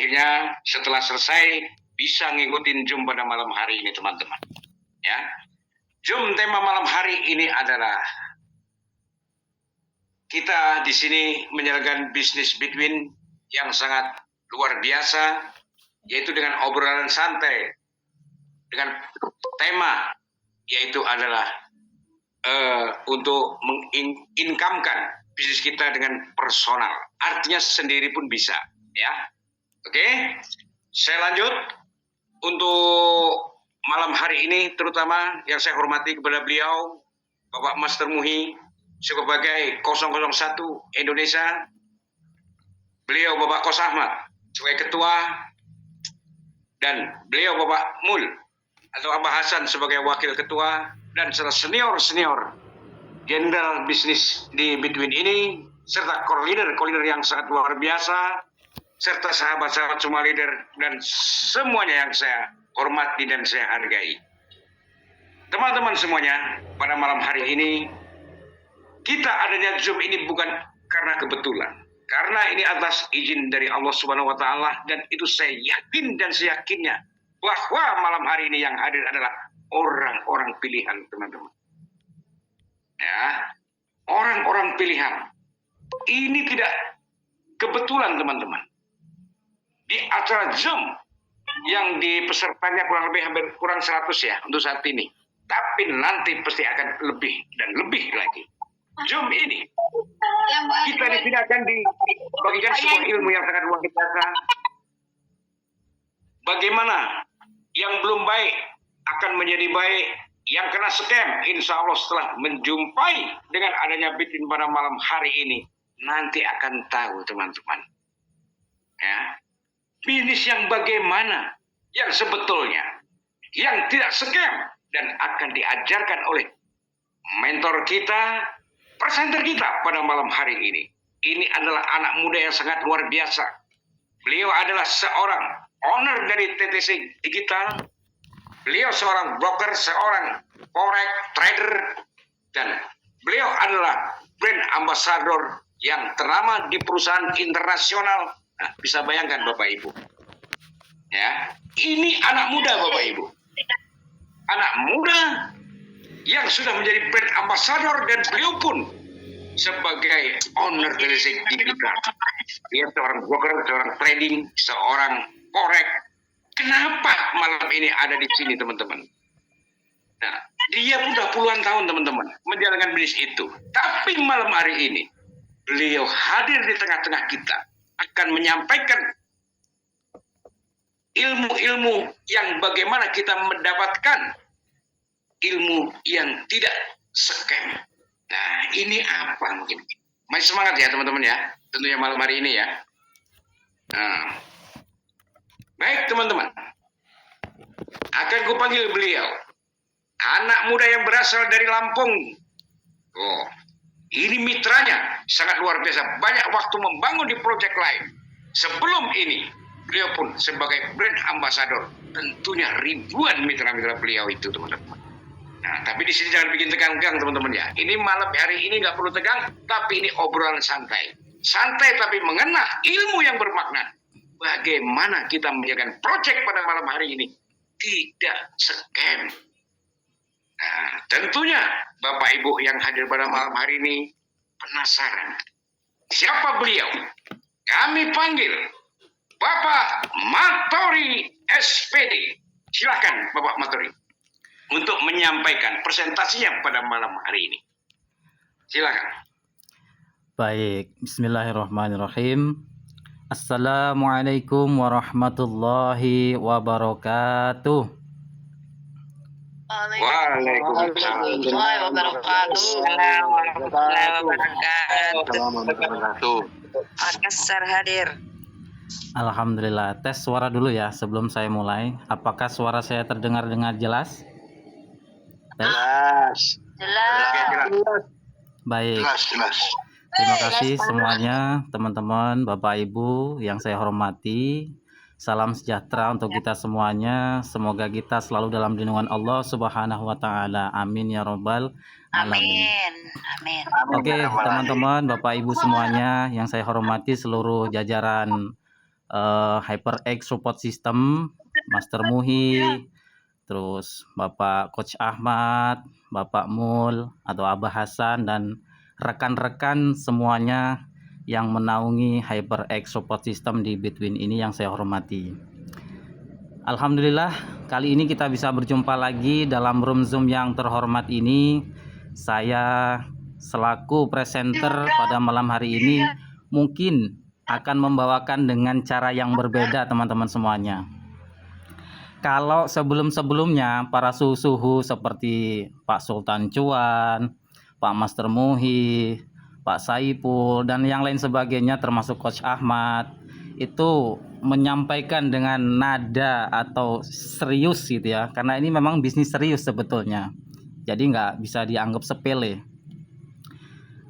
akhirnya setelah selesai bisa ngikutin Zoom pada malam hari ini teman-teman. Ya, Zoom tema malam hari ini adalah kita di sini menjalankan bisnis between yang sangat luar biasa, yaitu dengan obrolan santai dengan tema yaitu adalah untuk menginkamkan bisnis kita dengan personal, artinya sendiri pun bisa, ya. Oke, saya lanjut untuk malam hari ini, terutama yang saya hormati kepada beliau, Bapak Master Muhi sebagai 001 Indonesia, beliau Bapak Kos Ahmad sebagai ketua, dan beliau Bapak Mul atau Abah Hasan sebagai wakil ketua, dan senior general bisnis di Between ini, serta core leader yang sangat luar biasa, serta sahabat-sahabat semua leader, dan semuanya yang saya hormati dan saya hargai. Teman-teman semuanya, pada malam hari ini, kita adanya Zoom ini bukan karena kebetulan. Karena ini atas izin dari Allah Subhanahu wa Ta'ala, dan itu saya yakin dan saya yakinnya bahwa malam hari ini yang hadir adalah orang-orang pilihan, teman-teman. Ya, orang-orang pilihan. Ini tidak kebetulan, teman-teman. Di acara Zoom yang di pesertanya hampir kurang 100 ya untuk saat ini. Tapi nanti pasti akan lebih dan lebih lagi. Zoom ini kita di sini akan dibagikan sebuah ilmu yang sangat luar biasa. Bagaimana yang belum baik akan menjadi baik, yang kena scam insya Allah setelah menjumpai dengan adanya Between pada malam hari ini nanti akan tahu, teman-teman. Ya, bisnis yang bagaimana yang sebetulnya yang tidak scam dan akan diajarkan oleh mentor kita, presenter kita pada malam hari ini. Ini adalah anak muda yang sangat luar biasa. Beliau adalah seorang owner dari TTC Digital. Beliau seorang broker, seorang forex trader, dan beliau adalah brand ambassador yang ternama di perusahaan internasional. Nah, bisa bayangkan Bapak Ibu. Ya, ini anak muda Bapak Ibu. Anak muda yang sudah menjadi brand ambassador, dan beliau pun sebagai owner dari Digital. Dia seorang broker, seorang trading, seorang forex. Kenapa malam ini ada di sini, teman-teman? Nah, dia sudah puluhan tahun, teman-teman, menjalankan bisnis itu. Tapi malam hari ini, beliau hadir di tengah-tengah kita, akan menyampaikan ilmu-ilmu yang bagaimana kita mendapatkan ilmu yang tidak scam. Nah, ini apa mungkin? Masih semangat ya, teman-teman ya. Tentunya malam hari ini ya. Nah, baik teman-teman, akan kupanggil beliau, anak muda yang berasal dari Lampung. Oh, ini mitranya sangat luar biasa, banyak waktu membangun di proyek lain. Sebelum ini, beliau pun sebagai brand ambassador, tentunya ribuan mitra-mitra beliau itu, teman-teman. Nah, tapi di sini jangan bikin tegang-tegang, teman-teman ya. Ini malam hari ini nggak perlu tegang, tapi ini obrolan santai. Santai tapi mengena ilmu yang bermakna. Bagaimana kita menjalankan proyek pada malam hari ini tidak scam. Nah, tentunya Bapak Ibu yang hadir pada malam hari ini penasaran. Siapa beliau? Kami panggil Bapak Matori SPD. Silakan Bapak Matori untuk menyampaikan presentasinya pada malam hari ini. Silakan. Baik, bismillahirrahmanirrahim. Assalamualaikum warahmatullahi wabarakatuh. Waalaikumsalam warahmatullahi wabarakatuh. Makassar hadir. Alhamdulillah. Tes suara dulu ya sebelum saya mulai. Apakah suara saya terdengar dengan jelas? Jelas. Baik. Jelas. Terima kasih semuanya, teman-teman, Bapak Ibu yang saya hormati. Salam sejahtera untuk kita semuanya. Semoga kita selalu dalam lindungan Allah Subhanahu wa Ta'ala. Amin ya Rabbal alamin. Amin. Oke, teman-teman, Bapak Ibu semuanya yang saya hormati, seluruh jajaran HyperX Support System, Master Muhi, terus Bapak Coach Ahmad, Bapak Mul atau Abah Hasan, dan rekan-rekan semuanya yang menaungi HyperX Support System di Bitwin ini yang saya hormati. Alhamdulillah, kali ini kita bisa berjumpa lagi dalam room Zoom yang terhormat ini. Saya selaku presenter pada malam hari ini mungkin akan membawakan dengan cara yang berbeda, teman-teman semuanya. Kalau sebelum-sebelumnya para suhu-suhu seperti Pak Sultan Cuan, Pak Master Muhi, Pak Saipul, dan yang lain sebagainya termasuk Coach Ahmad, itu menyampaikan dengan nada atau serius gitu ya, karena ini memang bisnis serius sebetulnya, jadi nggak bisa dianggap sepele.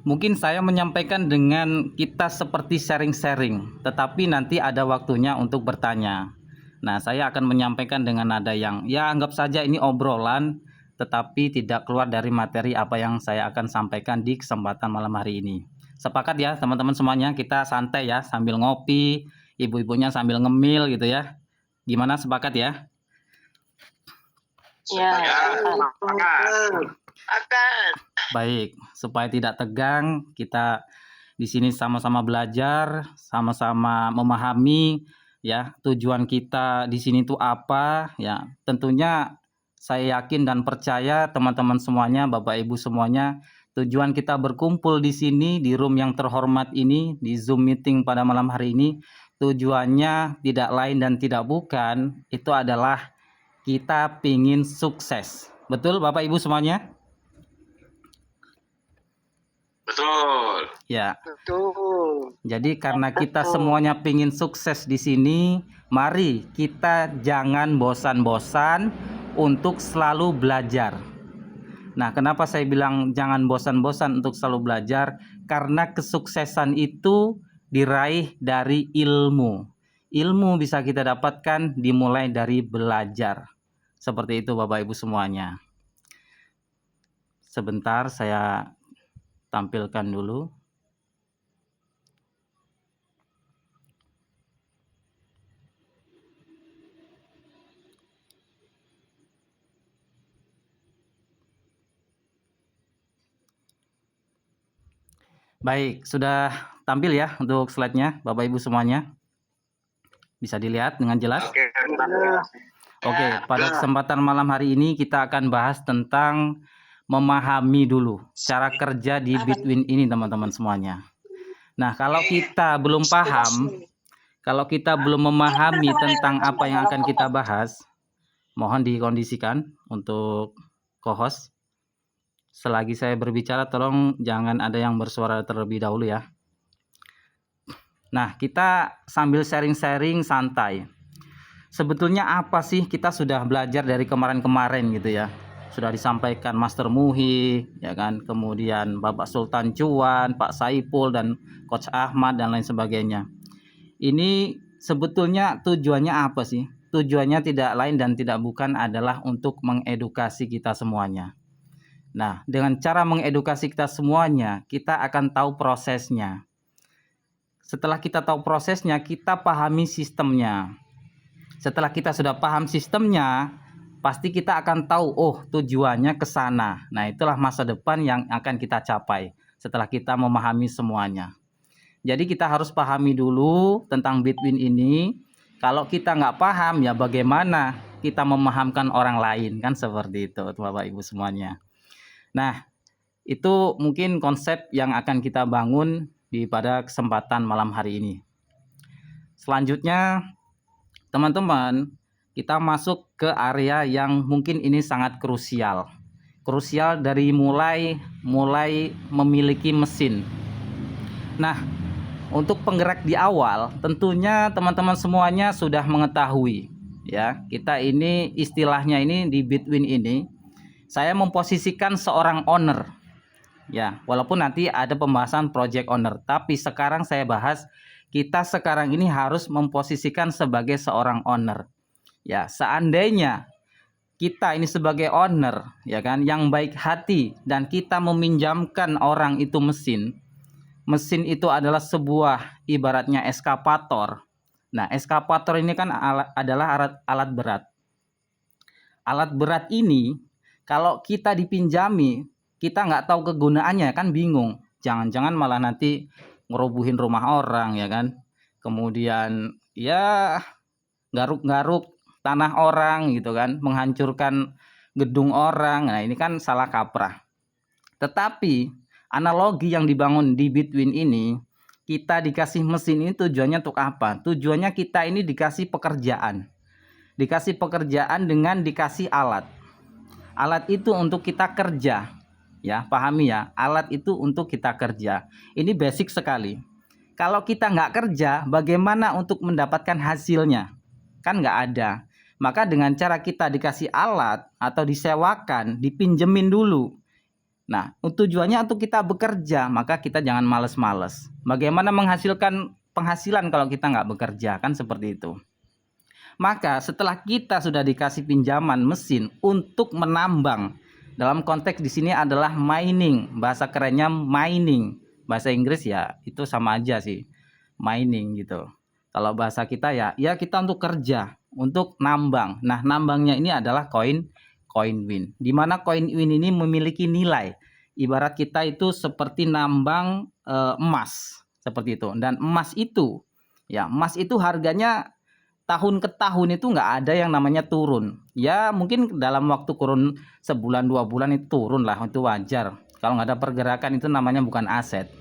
Mungkin saya menyampaikan dengan kita seperti sharing-sharing, tetapi nanti ada waktunya untuk bertanya. Nah, saya akan menyampaikan dengan nada yang ya anggap saja ini obrolan, tetapi tidak keluar dari materi apa yang saya akan sampaikan di kesempatan malam hari ini. Sepakat ya teman-teman semuanya, kita santai ya sambil ngopi, ibu-ibunya sambil ngemil gitu ya. Gimana, sepakat ya? Ya. Akan. Baik, supaya tidak tegang, kita di sini sama-sama belajar, sama-sama memahami ya tujuan kita di sini itu apa ya. Tentunya saya yakin dan percaya teman-teman semuanya, Bapak Ibu semuanya, tujuan kita berkumpul di sini di room yang terhormat ini, di Zoom meeting pada malam hari ini, tujuannya tidak lain dan tidak bukan, itu adalah kita pingin sukses. Betul Bapak Ibu semuanya? Betul. Ya. Betul. Jadi karena kita semuanya pingin sukses di sini, mari kita jangan bosan-bosan untuk selalu belajar. Nah, kenapa saya bilang jangan bosan-bosan untuk selalu belajar? Karena kesuksesan itu diraih dari ilmu. Ilmu bisa kita dapatkan dimulai dari belajar. Seperti itu Bapak Ibu semuanya. Sebentar saya tampilkan dulu. Baik, sudah tampil ya untuk slide-nya Bapak Ibu semuanya. Bisa dilihat dengan jelas? Oke, pada kesempatan malam hari ini kita akan bahas tentang memahami dulu cara kerja di Bitwin ini teman-teman semuanya. Nah, kalau kita belum paham, kalau kita belum memahami tentang apa yang akan kita bahas, mohon dikondisikan untuk co-host. Selagi saya berbicara, tolong jangan ada yang bersuara terlebih dahulu ya. Nah, kita sambil sharing-sharing santai. Sebetulnya apa sih kita sudah belajar dari kemarin-kemarin gitu ya. Sudah disampaikan Master Muhi, ya kan, kemudian Bapak Sultan Cuan, Pak Saipul, dan Coach Ahmad, dan lain sebagainya. Ini sebetulnya tujuannya apa sih? Tujuannya tidak lain dan tidak bukan adalah untuk mengedukasi kita semuanya. Nah, dengan cara mengedukasi kita semuanya, kita akan tahu prosesnya. Setelah kita tahu prosesnya, kita pahami sistemnya. Setelah kita sudah paham sistemnya, pasti kita akan tahu, oh tujuannya ke sana. Nah, itulah masa depan yang akan kita capai setelah kita memahami semuanya. Jadi kita harus pahami dulu tentang Bitwin ini. Kalau kita nggak paham, ya bagaimana kita memahamkan orang lain, kan seperti itu Bapak Ibu semuanya. Nah, itu mungkin konsep yang akan kita bangun pada kesempatan malam hari ini. Selanjutnya, teman-teman, kita masuk ke area yang mungkin ini sangat krusial. Krusial dari mulai memiliki mesin. Nah, untuk penggerak di awal, tentunya teman-teman semuanya sudah mengetahui ya. Kita ini istilahnya ini di Bitwin ini, saya memposisikan seorang owner. Ya, walaupun nanti ada pembahasan project owner, tapi sekarang saya bahas kita sekarang ini harus memposisikan sebagai seorang owner. Ya, seandainya kita ini sebagai owner, ya kan, yang baik hati dan kita meminjamkan orang itu mesin itu adalah sebuah ibaratnya eskapator. Nah, eskavator ini kan adalah alat berat. Alat berat ini kalau kita dipinjami, kita nggak tahu kegunaannya kan bingung. Jangan-jangan malah nanti ngerobohin rumah orang ya kan. Kemudian ya garuk-garuk tanah orang gitu kan, menghancurkan gedung orang. Nah, ini kan salah kaprah. Tetapi analogi yang dibangun di Bitwin ini, kita dikasih mesin ini tujuannya untuk apa? Tujuannya kita ini dikasih pekerjaan. Dikasih pekerjaan dengan dikasih alat. Alat itu untuk kita kerja. Ya, pahami ya, alat itu untuk kita kerja. Ini basic sekali. Kalau kita nggak kerja, bagaimana untuk mendapatkan hasilnya? Kan nggak ada. Maka dengan cara kita dikasih alat atau disewakan, dipinjemin dulu. Nah, tujuannya untuk kita bekerja, maka kita jangan males-males. Bagaimana menghasilkan penghasilan kalau kita nggak bekerja? Kan seperti itu. Maka setelah kita sudah dikasih pinjaman mesin untuk menambang, dalam konteks di sini adalah mining, bahasa kerennya mining. Bahasa Inggris ya itu sama aja sih, mining gitu. Kalau bahasa kita ya kita untuk kerja, untuk nambang. Nah, nambangnya ini adalah koin win. Di mana koin win ini memiliki nilai. Ibarat kita itu seperti nambang emas, seperti itu. Dan emas itu harganya tahun ke tahun itu nggak ada yang namanya turun. Ya mungkin dalam waktu kurun sebulan 2 bulan itu turun lah, itu wajar. Kalau nggak ada pergerakan itu namanya bukan aset.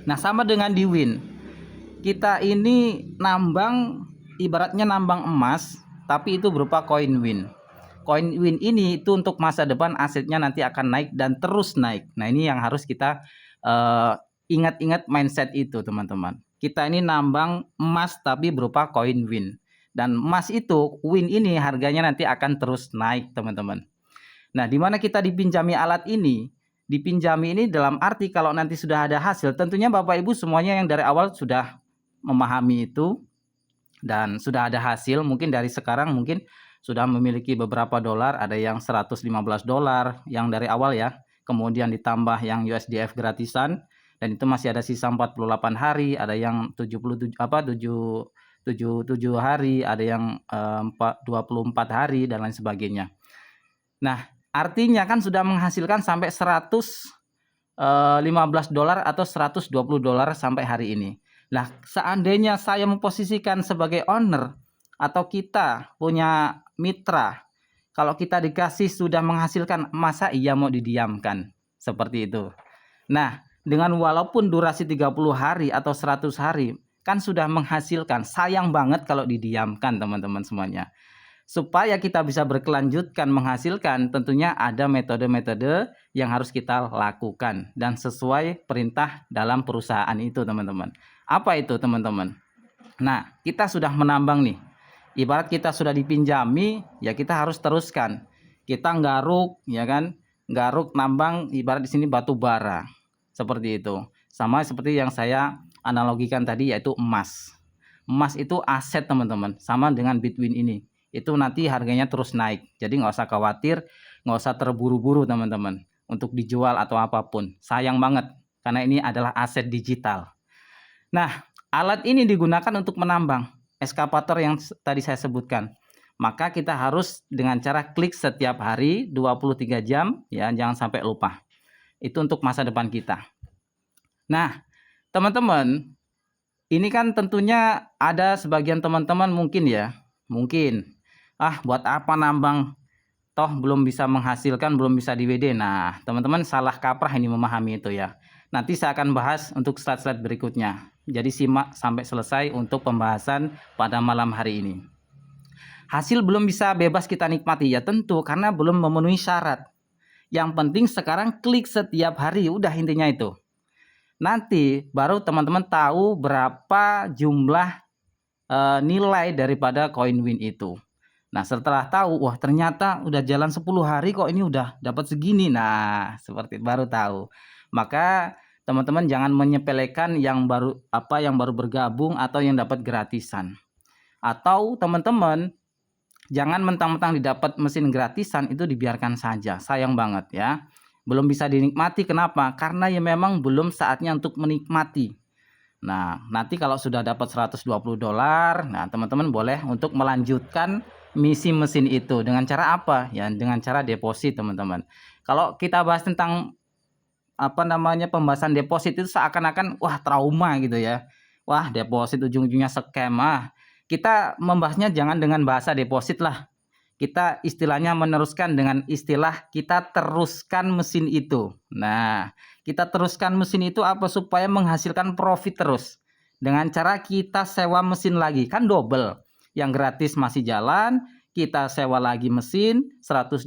Nah, sama dengan di win. Kita ini nambang, ibaratnya nambang emas, tapi itu berupa koin win. Koin win ini itu untuk masa depan asetnya nanti akan naik dan terus naik. Nah, ini yang harus kita ingat-ingat mindset itu, teman-teman. Kita ini nambang emas tapi berupa koin win. Dan emas itu, win ini harganya nanti akan terus naik, teman-teman. Nah, di mana kita dipinjami alat ini? Dipinjami ini dalam arti kalau nanti sudah ada hasil, tentunya Bapak Ibu semuanya yang dari awal sudah memahami itu dan sudah ada hasil. Mungkin dari sekarang mungkin sudah memiliki beberapa dolar, ada yang $115 yang dari awal ya, kemudian ditambah yang USDF gratisan, dan itu masih ada sisa 48 hari, ada yang 77 hari, ada yang 24 hari dan lain sebagainya. Nah, artinya kan sudah menghasilkan sampai $115 atau $120 sampai hari ini. Nah, seandainya saya memposisikan sebagai owner atau kita punya mitra, kalau kita dikasih sudah menghasilkan, masa iya mau didiamkan? Seperti itu. Nah, dengan walaupun durasi 30 hari atau 100 hari, kan sudah menghasilkan. Sayang banget kalau didiamkan, teman-teman semuanya. Supaya kita bisa berkelanjutkan menghasilkan, tentunya ada metode-metode yang harus kita lakukan dan sesuai perintah dalam perusahaan itu, teman-teman. Apa itu, teman-teman? Nah, kita sudah menambang nih. Ibarat kita sudah dipinjami, ya kita harus teruskan. Kita nggaruk, ya kan? Nggaruk nambang, ibarat di sini batu bara. Seperti itu. Sama seperti yang saya analogikan tadi, yaitu emas. Emas itu aset, teman-teman. Sama dengan Bitwin ini. Itu nanti harganya terus naik. Jadi nggak usah khawatir, nggak usah terburu-buru, teman-teman, untuk dijual atau apapun. Sayang banget, karena ini adalah aset digital. Nah, alat ini digunakan untuk menambang, eskavator yang tadi saya sebutkan. Maka kita harus dengan cara klik setiap hari 23 jam, ya jangan sampai lupa. Itu untuk masa depan kita. Nah, teman-teman, ini kan tentunya ada sebagian teman-teman mungkin buat apa nambang, toh belum bisa menghasilkan, belum bisa di WD. Nah, teman-teman salah kaprah ini memahami itu ya. Nanti saya akan bahas untuk slide-slide berikutnya. Jadi simak sampai selesai untuk pembahasan pada malam hari ini. Hasil belum bisa bebas kita nikmati, ya tentu karena belum memenuhi syarat. Yang penting sekarang klik setiap hari, udah intinya itu. Nanti baru teman-teman tahu berapa jumlah nilai daripada koin win itu. Nah, setelah tahu, wah ternyata udah jalan 10 hari kok ini udah dapat segini. Nah, seperti baru tahu. Maka teman-teman jangan menyepelekan yang baru bergabung atau yang dapat gratisan. Atau teman-teman jangan mentang-mentang didapat mesin gratisan itu dibiarkan saja. Sayang banget ya. Belum bisa dinikmati, kenapa? Karena ya memang belum saatnya untuk menikmati. Nah, nanti kalau sudah dapat $120, nah teman-teman boleh untuk melanjutkan misi mesin itu dengan cara apa? Ya, dengan cara deposit, teman-teman. Kalau kita bahas tentang pembahasan deposit itu seakan-akan wah trauma gitu ya. Wah, deposit ujung-ujungnya scam. Kita membahasnya jangan dengan bahasa deposit lah. Kita istilahnya meneruskan dengan istilah kita teruskan mesin itu. Nah, kita teruskan mesin itu apa? Supaya menghasilkan profit terus. Dengan cara kita sewa mesin lagi. Kan double. Yang gratis masih jalan, kita sewa lagi mesin, $100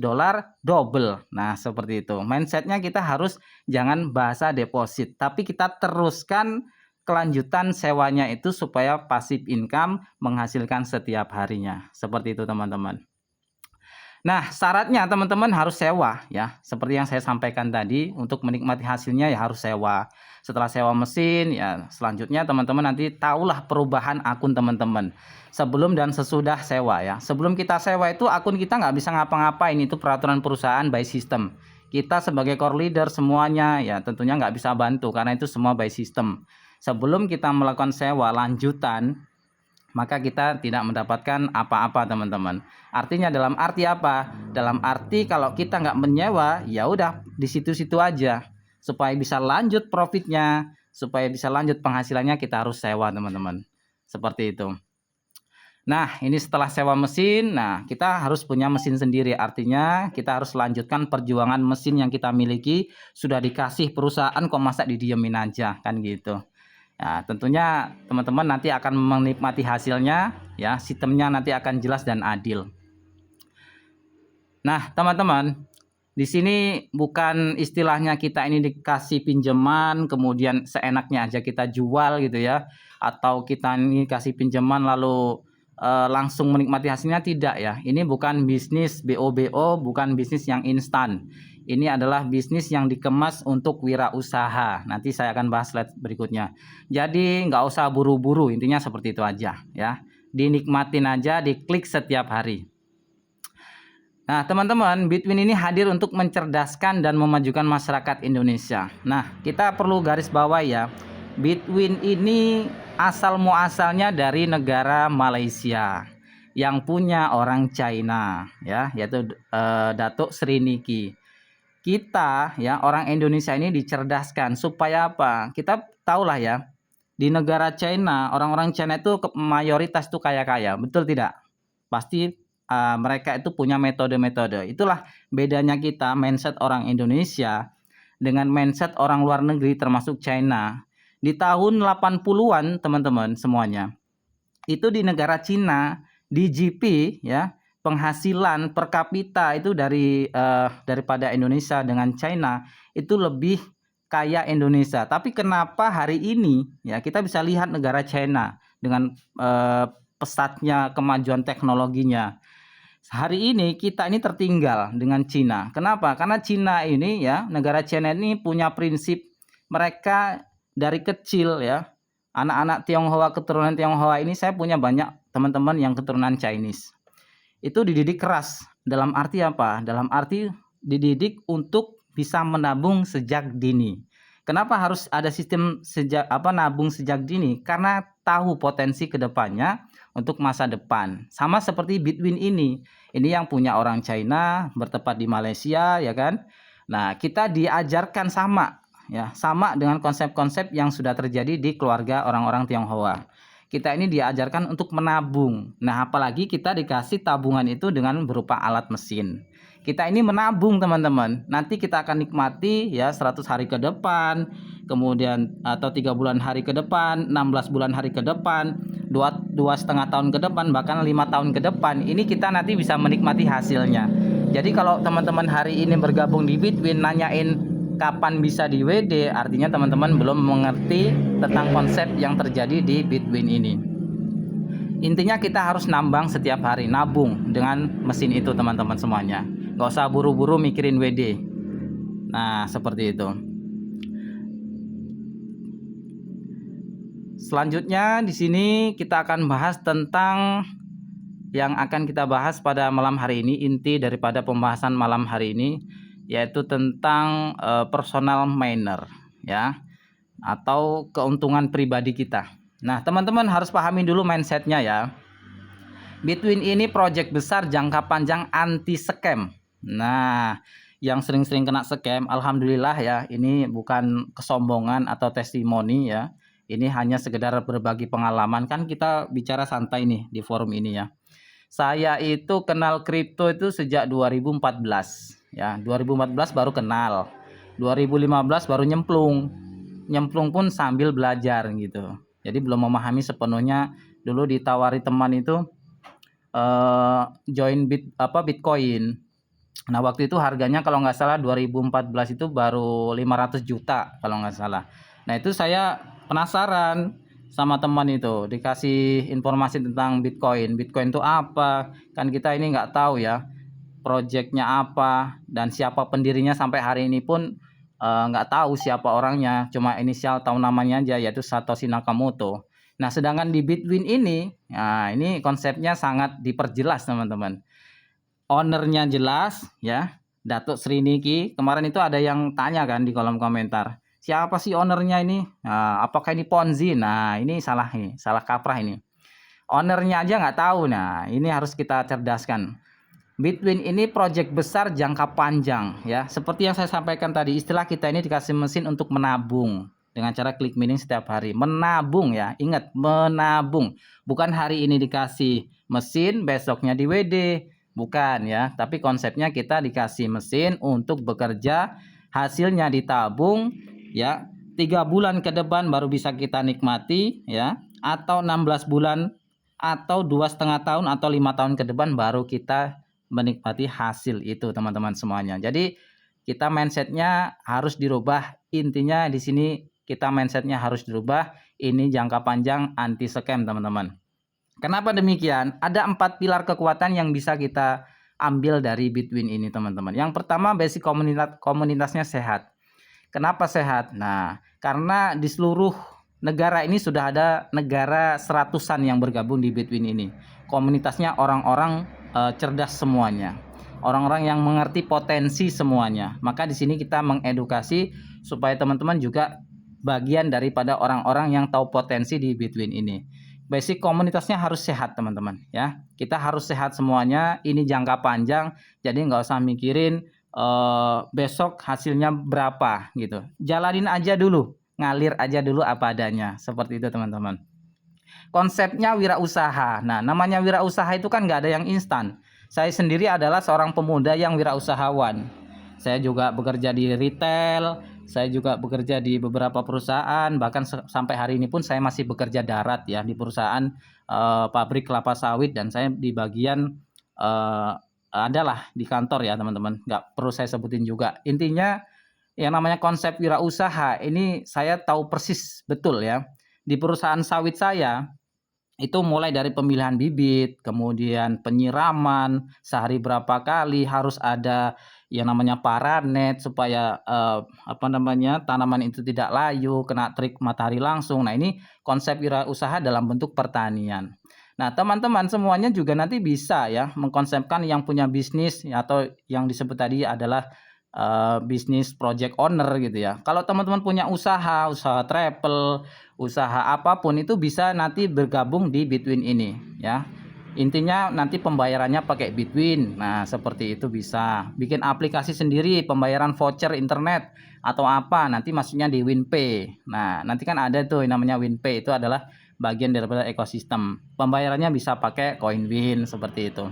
double. Nah, seperti itu. Mindsetnya kita harus jangan bahasa deposit. Tapi kita teruskan kelanjutan sewanya itu supaya passive income menghasilkan setiap harinya. Seperti itu teman-teman. Nah, syaratnya teman-teman harus sewa ya. Seperti yang saya sampaikan tadi, untuk menikmati hasilnya ya harus sewa. Setelah sewa mesin ya selanjutnya teman-teman nanti tahulah perubahan akun teman-teman. Sebelum dan sesudah sewa ya. Sebelum kita sewa itu akun kita nggak bisa ngapa-ngapain, itu peraturan perusahaan by system. Kita sebagai core leader semuanya ya tentunya nggak bisa bantu karena itu semua by system. Sebelum kita melakukan sewa lanjutan, maka kita tidak mendapatkan apa-apa teman-teman. Artinya dalam arti apa? Dalam arti kalau kita nggak menyewa, ya udah di situ-situ aja. Supaya bisa lanjut profitnya, supaya bisa lanjut penghasilannya kita harus sewa teman-teman. Seperti itu. Nah, ini setelah sewa mesin, nah kita harus punya mesin sendiri. Artinya kita harus lanjutkan perjuangan mesin yang kita miliki. Sudah dikasih perusahaan kok masa didiemin aja, kan gitu. Ya, tentunya teman-teman nanti akan menikmati hasilnya ya, sistemnya nanti akan jelas dan adil. Nah, teman-teman, di sini bukan istilahnya kita ini dikasih pinjaman kemudian seenaknya aja kita jual gitu ya, atau kita ini kasih pinjaman lalu langsung menikmati hasilnya, tidak ya. Ini bukan bisnis BOBO, bukan bisnis yang instan. Ini adalah bisnis yang dikemas untuk wirausaha. Nanti saya akan bahas slide berikutnya. Jadi nggak usah buru-buru, intinya seperti itu aja ya. Dinikmatin aja, diklik setiap hari. Nah teman-teman, Bitwin ini hadir untuk mencerdaskan dan memajukan masyarakat Indonesia. Nah kita perlu garis bawah ya, Bitwin ini asal muasalnya dari negara Malaysia yang punya orang China ya, yaitu Datuk Sri Niki. Kita ya orang Indonesia ini dicerdaskan supaya apa? Kita tahulah ya, di negara China orang-orang China itu mayoritas tuh kaya-kaya, betul tidak? Pasti mereka itu punya metode-metode. Itulah bedanya kita, mindset orang Indonesia dengan mindset orang luar negeri termasuk China. Di tahun 80-an teman-teman semuanya, itu di negara Cina, di GP ya, penghasilan per kapita itu daripada Indonesia dengan China itu lebih kaya Indonesia. Tapi kenapa hari ini ya kita bisa lihat negara China dengan pesatnya kemajuan teknologinya. Hari ini kita ini tertinggal dengan Cina. Kenapa? Karena Cina ini ya, negara China ini punya prinsip, mereka dari kecil ya, anak-anak Tionghoa, keturunan Tionghoa ini, saya punya banyak teman-teman yang keturunan Chinese. Itu dididik keras. Dalam arti apa? Dalam arti dididik untuk bisa menabung sejak dini. Kenapa harus ada sistem nabung sejak dini? Karena tahu potensi kedepannya untuk masa depan. Sama seperti Bitwin ini. Ini yang punya orang China, bertempat di Malaysia ya kan. Nah, kita diajarkan sama ya, sama dengan konsep-konsep yang sudah terjadi di keluarga orang-orang Tionghoa. Kita ini diajarkan untuk menabung. Nah, apalagi kita dikasih tabungan itu dengan berupa alat mesin. Kita ini menabung teman-teman. Nanti kita akan nikmati ya 100 hari ke depan, kemudian atau 3 bulan hari ke depan, 16 bulan hari ke depan, 2,5 tahun ke depan, bahkan 5 tahun ke depan. Ini kita nanti bisa menikmati hasilnya. Jadi kalau teman-teman hari ini bergabung di Bitwin nanyain kapan bisa di WD, artinya teman-teman belum mengerti tentang konsep yang terjadi di Bitwin ini. Intinya kita harus nambang setiap hari, nabung dengan mesin itu teman-teman semuanya. Gak usah buru-buru mikirin WD. Nah seperti itu. Selanjutnya di sini kita akan bahas tentang yang akan kita bahas pada malam hari ini, inti daripada pembahasan malam hari ini, yaitu tentang personal miner ya. atau keuntungan pribadi kita. Nah, teman-teman harus pahami dulu mindsetnya ya. Bitwin ini project besar jangka panjang anti scam. Nah, yang sering-sering kena scam, alhamdulillah ya, ini bukan kesombongan atau testimoni ya. Ini hanya sekedar berbagi pengalaman, kan kita bicara santai nih di forum ini ya. Saya itu kenal kripto itu sejak 2014 ya. 2014 baru kenal. 2015 baru nyemplung. Nyemplung pun sambil belajar gitu. Jadi belum memahami sepenuhnya. Dulu ditawari teman itu join Bitcoin. Nah, waktu itu harganya kalau nggak salah 2014 itu baru 500 juta kalau nggak salah. Nah, itu saya penasaran sama teman itu, dikasih informasi tentang Bitcoin. Bitcoin itu apa? Kan kita ini nggak tahu ya, projectnya apa dan siapa pendirinya, sampai hari ini pun nggak tahu siapa orangnya. Cuma inisial tahu namanya aja, yaitu Satoshi Nakamoto. Nah, sedangkan di Bitwin ini, nah ini konsepnya sangat diperjelas teman-teman. Ownernya jelas ya, Datuk Sri Niki. Kemarin itu ada yang tanya kan di kolom komentar, siapa sih ownernya ini? Nah, apakah ini Ponzi? Nah, ini salah kaprah ini. Ownernya aja nggak tahu. Nah, ini harus kita cerdaskan. Bitwin ini project besar jangka panjang ya. Seperti yang saya sampaikan tadi, istilah kita ini dikasih mesin untuk menabung dengan cara klik mining setiap hari. Menabung ya, ingat menabung. Bukan hari ini dikasih mesin, besoknya di WD. Bukan ya, tapi konsepnya kita dikasih mesin untuk bekerja, hasilnya ditabung ya. 3 bulan ke depan baru bisa kita nikmati ya, atau 16 bulan atau 2,5 tahun atau 5 tahun ke depan baru kita menikmati hasil itu teman-teman semuanya. Jadi kita mindsetnya harus dirubah. Intinya di sini kita mindsetnya harus dirubah. Ini jangka panjang anti scam teman-teman. Kenapa demikian? Ada 4 pilar kekuatan yang bisa kita ambil dari Bitwin ini teman-teman. Yang pertama, basic komunitasnya sehat. Kenapa sehat? Nah, karena di seluruh negara ini sudah ada negara 100-an yang bergabung di Bitwin ini. Komunitasnya orang-orang cerdas semuanya. Orang-orang yang mengerti potensi semuanya. Maka di sini kita mengedukasi supaya teman-teman juga bagian daripada orang-orang yang tahu potensi di Bitwin ini. Basic komunitasnya harus sehat teman-teman ya. Kita harus sehat semuanya. Ini jangka panjang, jadi nggak usah mikirin besok hasilnya berapa gitu. Jalanin aja dulu, ngalir aja dulu apa adanya. Seperti itu teman-teman. Konsepnya wirausaha. Nah, namanya wirausaha itu kan nggak ada yang instan. Saya sendiri adalah seorang pemuda yang wirausahawan. Saya juga bekerja di retail. Saya juga bekerja di beberapa perusahaan, bahkan sampai hari ini pun saya masih bekerja darat ya di perusahaan pabrik kelapa sawit, dan saya di bagian adalah di kantor ya teman-teman. Nggak perlu saya sebutin juga. Intinya yang namanya konsep wirausaha ini saya tahu persis betul ya. Di perusahaan sawit saya itu mulai dari pemilihan bibit, kemudian penyiraman, sehari berapa kali, harus ada yang namanya paranet supaya tanaman itu tidak layu, kena terik matahari langsung. Nah, ini konsep wirausaha dalam bentuk pertanian. Nah, teman-teman semuanya juga nanti bisa ya mengkonsepkan yang punya bisnis atau yang disebut tadi adalah bisnis project owner gitu ya. Kalau teman-teman punya usaha travel, usaha apapun itu bisa nanti bergabung di Bitwin ini ya. Intinya nanti pembayarannya pakai Bitwin. Nah, seperti itu bisa. Bikin aplikasi sendiri, pembayaran voucher internet atau apa, nanti masuknya di WinPay. Nah, nanti kan ada tuh yang namanya WinPay, itu adalah bagian daripada ekosistem. Pembayarannya bisa pakai CoinWin seperti itu.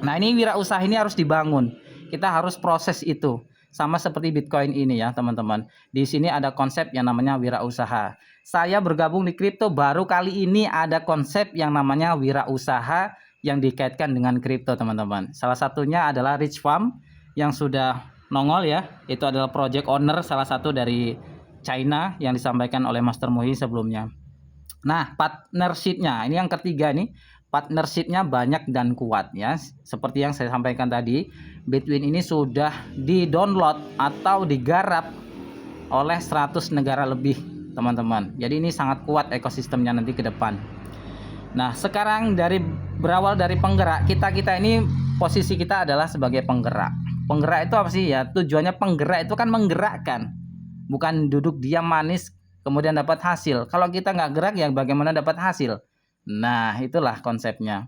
Nah, ini wirausaha ini harus dibangun. Kita harus proses itu. Sama seperti Bitcoin ini ya, teman-teman. Di sini ada konsep yang namanya wirausaha. Saya bergabung di kripto baru kali ini ada konsep yang namanya wirausaha yang dikaitkan dengan kripto, teman-teman. Salah satunya adalah Rich Farm yang sudah nongol ya. Itu adalah project owner salah satu dari China yang disampaikan oleh Master Muhi sebelumnya. Nah, partnership-nya ini yang ketiga nih. Partnership-nya banyak dan kuat ya. Seperti yang saya sampaikan tadi, Bitwin ini sudah di-download atau digarap oleh 100 negara lebih, teman-teman. Jadi ini sangat kuat ekosistemnya nanti ke depan. Nah, sekarang berawal dari penggerak, kita ini posisi kita adalah sebagai penggerak. Penggerak itu apa sih ya? Tujuannya penggerak itu kan menggerakkan. Bukan duduk diam manis kemudian dapat hasil. Kalau kita nggak gerak ya bagaimana dapat hasil? Nah, itulah konsepnya.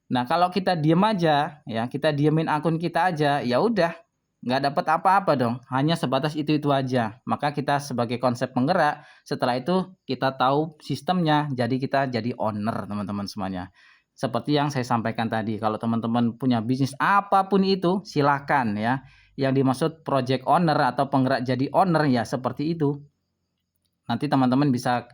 Nah, kalau kita diem aja, ya kita diemin akun kita aja, ya udah nggak dapat apa-apa dong. Hanya sebatas itu aja. Maka kita sebagai konsep penggerak, setelah itu kita tahu sistemnya, jadi kita jadi owner teman-teman semuanya. Seperti yang saya sampaikan tadi, kalau teman-teman punya bisnis apapun itu, silakan ya. Yang dimaksud project owner atau penggerak jadi owner ya seperti itu. Nanti teman-teman bisa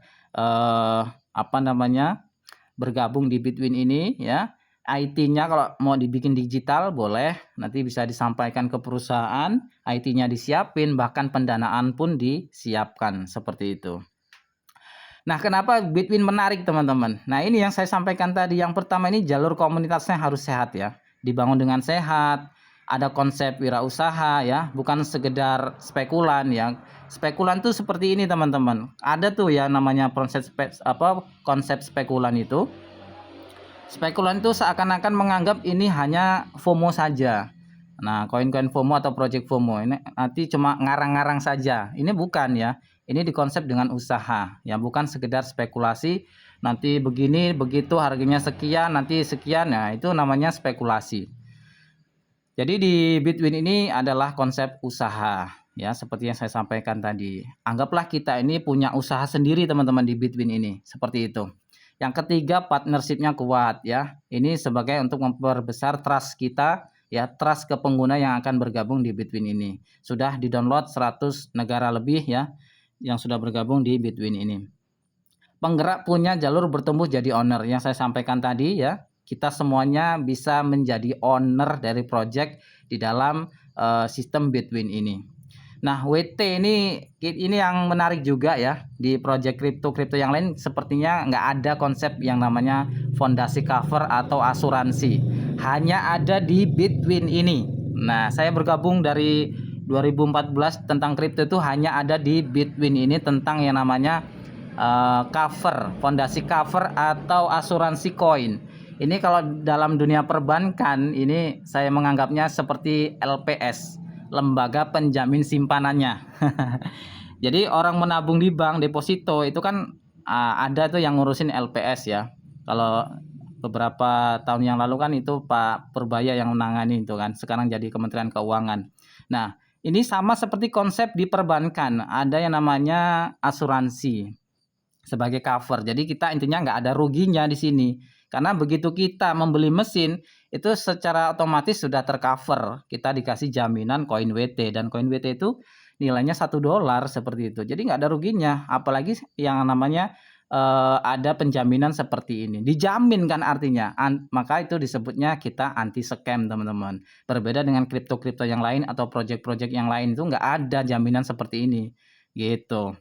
bergabung di Bitwin ini ya. IT-nya kalau mau dibikin digital boleh, nanti bisa disampaikan ke perusahaan, IT-nya disiapin, bahkan pendanaan pun disiapkan seperti itu. Nah, kenapa Bitwin menarik teman-teman? Nah, ini yang saya sampaikan tadi. Yang pertama ini jalur komunitasnya harus sehat ya, dibangun dengan sehat, ada konsep wirausaha ya, bukan sekedar spekulan ya. Spekulan tuh seperti ini teman-teman. Ada tuh ya namanya konsep spekulan itu. Spekulan itu seakan-akan menganggap ini hanya FOMO saja. Nah, koin-koin FOMO atau project FOMO ini nanti cuma ngarang-ngarang saja. Ini bukan ya. Ini dikonsep dengan usaha. Ya, bukan sekedar spekulasi. Nanti begini, begitu harganya sekian, nanti sekian. Nah, itu namanya spekulasi. Jadi di Bitwin ini adalah konsep usaha. Ya, seperti yang saya sampaikan tadi. Anggaplah kita ini punya usaha sendiri teman-teman di Bitwin ini. Seperti itu. Yang ketiga, partnershipnya kuat ya. Ini sebagai untuk memperbesar trust kita ya, trust ke pengguna yang akan bergabung di Bitwin ini. Sudah di-download 100 negara lebih ya yang sudah bergabung di Bitwin ini. Penggerak punya jalur bertumbuh jadi owner yang saya sampaikan tadi ya. Kita semuanya bisa menjadi owner dari project di dalam sistem Bitwin ini. Nah, WT ini yang menarik juga ya. Di project kripto yang lain sepertinya nggak ada konsep yang namanya fondasi cover atau asuransi. Hanya ada di Bitwin ini. Nah, saya bergabung dari 2014 tentang kripto itu hanya ada di Bitwin ini tentang yang namanya cover, fondasi cover atau asuransi koin. Ini kalau dalam dunia perbankan ini saya menganggapnya seperti LPS. Lembaga penjamin simpanannya. Jadi orang menabung di bank deposito itu kan ada tuh yang ngurusin LPS ya. Kalau beberapa tahun yang lalu kan itu Pak Purbaya yang menangani itu kan. Sekarang jadi Kementerian Keuangan. Nah, ini sama seperti konsep di perbankan. Ada yang namanya asuransi sebagai cover. Jadi kita intinya nggak ada ruginya di sini. Karena begitu kita membeli mesin, itu secara otomatis sudah tercover. Kita dikasih jaminan koin WT. Dan koin WT itu nilainya $1 seperti itu. Jadi nggak ada ruginya. Apalagi yang namanya ada penjaminan seperti ini. Dijamin kan artinya. Maka itu disebutnya kita anti scam teman-teman. Berbeda dengan kripto-kripto yang lain atau project-project yang lain itu nggak ada jaminan seperti ini. Gitu.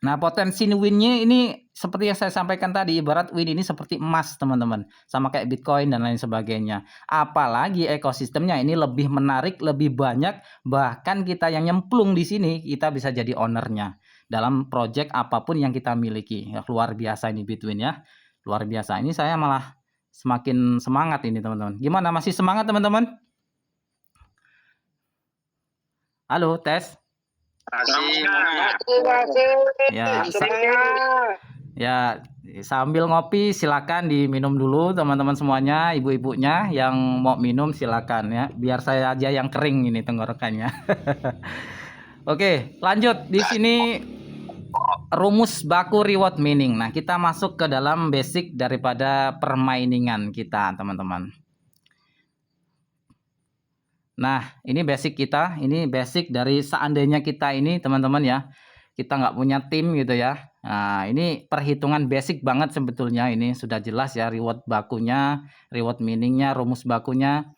Nah, potensi win-nya ini seperti yang saya sampaikan tadi, ibarat win ini seperti emas, teman-teman. Sama kayak Bitcoin dan lain sebagainya. Apalagi ekosistemnya ini lebih menarik, lebih banyak, bahkan kita yang nyemplung di sini, kita bisa jadi ownernya dalam project apapun yang kita miliki. Ya, luar biasa ini Bitwin ya. Luar biasa. Ini saya malah semakin semangat ini, teman-teman. Gimana? Masih semangat, teman-teman? Halo, tes. Ya, sambil ngopi silakan diminum dulu teman-teman semuanya, ibu-ibunya yang mau minum silakan ya, biar saya aja yang kering ini tenggorokannya. Oke, lanjut di sini rumus baku reward mining. Nah, kita masuk ke dalam basic daripada permainingan kita, teman-teman. Nah, ini basic kita, ini basic dari seandainya kita ini teman-teman ya, kita nggak punya tim gitu ya. Nah, ini perhitungan basic banget sebetulnya, ini sudah jelas ya reward bakunya, reward miningnya, rumus bakunya.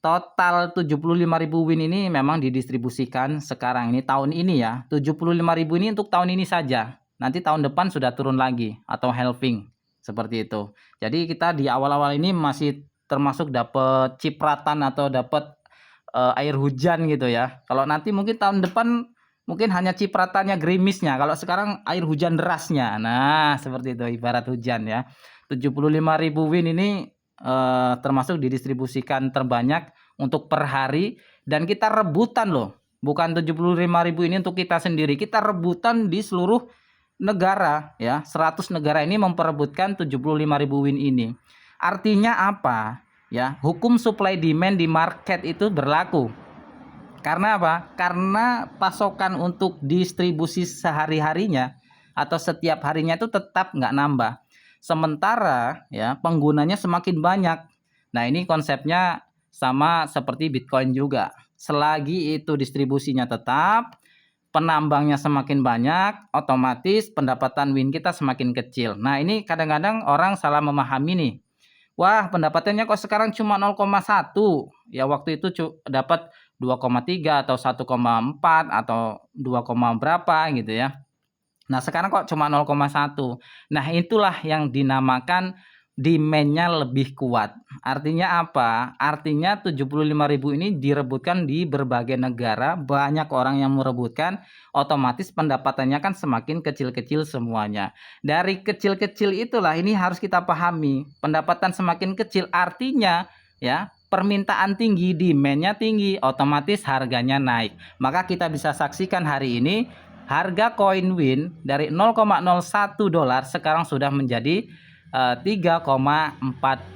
Total 75.000 win ini memang didistribusikan sekarang ini tahun ini ya, 75.000 ini untuk tahun ini saja. Nanti tahun depan sudah turun lagi atau halving seperti itu. Jadi kita di awal-awal ini masih termasuk dapat cipratan atau dapat air hujan gitu ya. Kalau nanti mungkin tahun depan mungkin hanya cipratannya, gerimisnya. Kalau sekarang air hujan derasnya. Nah, seperti itu ibarat hujan ya. 75.000 win ini termasuk didistribusikan terbanyak untuk per hari dan kita rebutan loh. Bukan 75.000 ini untuk kita sendiri. Kita rebutan di seluruh negara ya, 100 negara ini memperebutkan 75.000 win ini. Artinya apa? Ya, hukum supply demand di market itu berlaku. Karena apa? Karena pasokan untuk distribusi sehari-harinya atau setiap harinya itu tetap nggak nambah. Sementara ya penggunanya semakin banyak. Nah ini konsepnya sama seperti Bitcoin juga. Selagi itu distribusinya tetap, penambangnya semakin banyak, otomatis pendapatan win kita semakin kecil. Nah ini kadang-kadang orang salah memahami nih. Wah pendapatannya kok sekarang cuma 0,1. Ya waktu itu dapat 2,3 atau 1,4 atau 2, berapa gitu ya. Nah sekarang kok cuma 0,1. Nah itulah yang dinamakan demand-nya lebih kuat. Artinya apa? Artinya 75.000 ini direbutkan di berbagai negara, banyak orang yang merebutkan, otomatis pendapatannya kan semakin kecil-kecil semuanya. Dari kecil-kecil itulah ini harus kita pahami. Pendapatan semakin kecil artinya ya permintaan tinggi, demand-nya tinggi, otomatis harganya naik. Maka kita bisa saksikan hari ini harga koin win dari 0,01 dolar sekarang sudah menjadi 3,4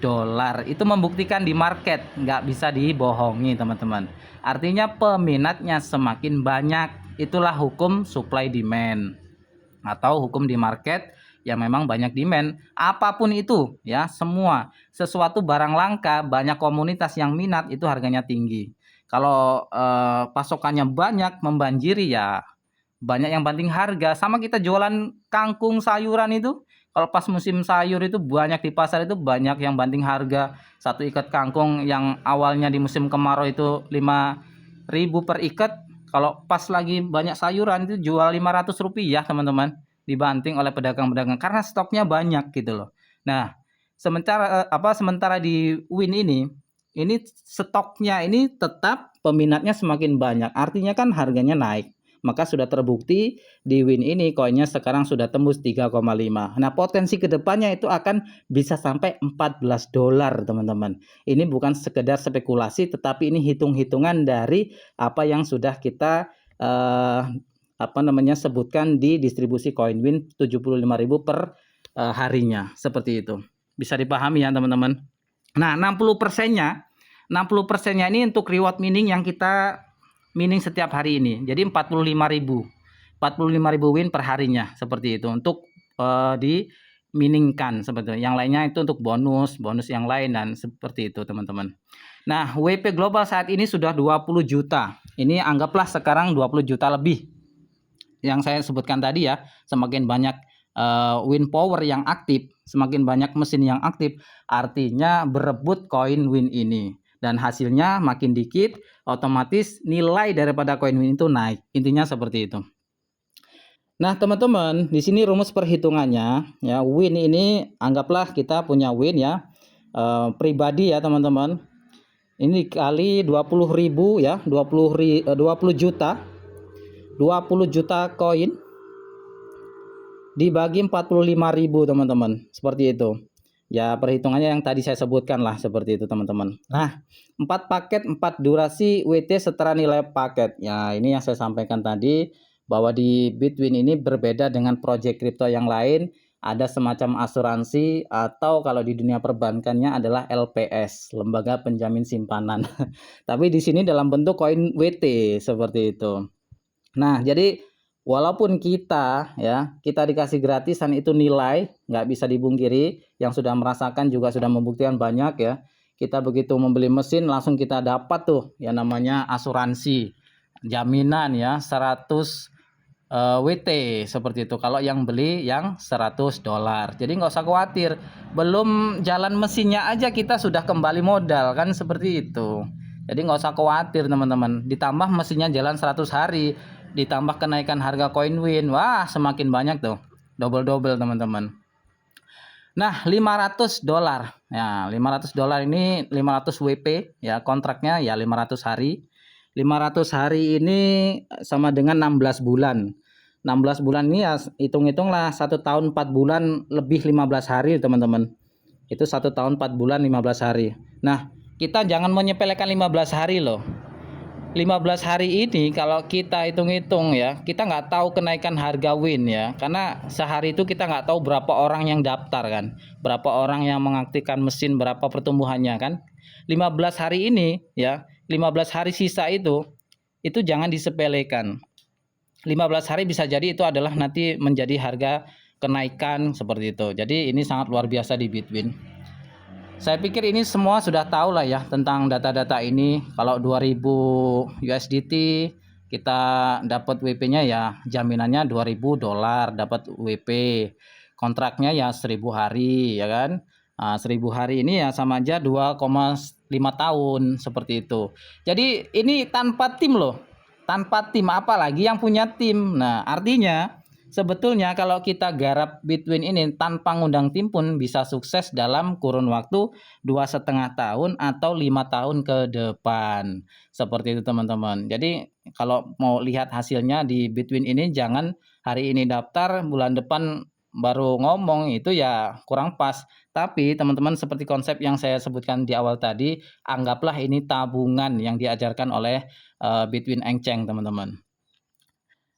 dolar. Itu membuktikan di market, nggak bisa dibohongi teman-teman. Artinya peminatnya semakin banyak. Itulah hukum supply demand atau hukum di market yang memang banyak demand. Apapun itu ya, semua sesuatu barang langka, banyak komunitas yang minat, itu harganya tinggi. Kalau pasokannya banyak membanjiri ya banyak yang banting harga. Sama kita jualan kangkung sayuran itu, kalau pas musim sayur itu banyak di pasar itu banyak yang banting harga. Satu ikat kangkung yang awalnya di musim kemarau itu 5.000 per ikat, kalau pas lagi banyak sayuran itu jual 500 rupiah teman-teman, dibanting oleh pedagang-pedagang karena stoknya banyak gitu loh. Nah sementara di win ini stoknya ini tetap peminatnya semakin banyak, artinya kan harganya naik. Maka sudah terbukti di win ini koinnya sekarang sudah tembus 3,5. Nah potensi kedepannya itu akan bisa sampai 14 dolar teman-teman. Ini bukan sekedar spekulasi, tetapi ini hitung-hitungan dari apa yang sudah kita sebutkan di distribusi koin win 75.000 per harinya. Seperti itu. Bisa dipahami ya teman-teman. Nah 60%-nya ini untuk reward mining yang kita mining setiap hari ini. Jadi 45.000 win per harinya seperti itu untuk diminingkan seperti itu. Yang lainnya itu untuk bonus yang lain dan seperti itu teman-teman. Nah, WP global saat ini sudah 20 juta. Ini anggaplah sekarang 20 juta lebih. Yang saya sebutkan tadi ya, semakin banyak win power yang aktif, semakin banyak mesin yang aktif, artinya berebut koin win ini. Dan hasilnya makin dikit, otomatis nilai daripada koin win itu naik. Intinya seperti itu. Nah teman-teman, di sini rumus perhitungannya ya, win ini anggaplah kita punya win ya, pribadi ya teman-teman. Ini dikali 20.000 ya, 20 juta koin dibagi 45.000 teman-teman, seperti itu. Ya perhitungannya yang tadi saya sebutkan lah seperti itu teman-teman. Nah 4 paket 4 durasi WT setara nilai paket. Ya ini yang saya sampaikan tadi, bahwa di Bitwin ini berbeda dengan proyek kripto yang lain. Ada semacam asuransi, atau kalau di dunia perbankannya adalah LPS, lembaga penjamin simpanan. Tapi di sini dalam bentuk koin WT seperti itu. Nah jadi walaupun kita dikasih gratisan itu nilai, nggak bisa dibungkiri. Yang sudah merasakan juga sudah membuktikan banyak ya. Kita begitu membeli mesin langsung kita dapat tuh yang namanya asuransi, jaminan ya 100 WT seperti itu. Kalau yang beli yang 100 dolar. Jadi nggak usah khawatir. Belum jalan mesinnya aja kita sudah kembali modal kan seperti itu. Jadi nggak usah khawatir teman-teman. Ditambah mesinnya jalan 100 hari. Ditambah kenaikan harga koin win, wah semakin banyak tuh, double teman-teman. Nah 500 dolar ya, 500 dolar ini 500 WP ya, kontraknya ya 500 hari. 500 hari ini sama dengan 16 bulan. 16 bulan ini ya hitung-hitunglah 1 tahun 4 bulan lebih 15 hari teman-teman. Itu 1 tahun 4 bulan 15 hari. Nah kita jangan menyepelekan 15 hari loh. 15 hari ini kalau kita hitung-hitung ya, kita nggak tahu kenaikan harga Win ya, karena sehari itu kita nggak tahu berapa orang yang daftar kan, berapa orang yang mengaktifkan mesin, berapa pertumbuhannya kan. 15 hari ini ya, 15 hari sisa itu jangan disepelekan. 15 hari bisa jadi itu adalah nanti menjadi harga kenaikan seperti itu. Jadi ini sangat luar biasa di Bitwin. Saya pikir ini semua sudah tahu lah ya tentang data-data ini. Kalau 2000 USDT kita dapat WP-nya ya jaminannya 2000 dolar dapat WP. Kontraknya ya 1000 hari ya kan. 1000 hari ini ya sama aja 2,5 tahun seperti itu. Jadi ini tanpa tim loh. Tanpa tim, apalagi yang punya tim. Nah, artinya sebetulnya kalau kita garap Bitwin ini tanpa ngundang tim pun bisa sukses dalam kurun waktu 2,5 tahun atau 5 tahun ke depan. Seperti itu teman-teman. Jadi kalau mau lihat hasilnya di Bitwin ini jangan hari ini daftar bulan depan baru ngomong, itu ya kurang pas. Tapi teman-teman seperti konsep yang saya sebutkan di awal tadi, anggaplah ini tabungan yang diajarkan oleh Bitwin Engceng teman-teman.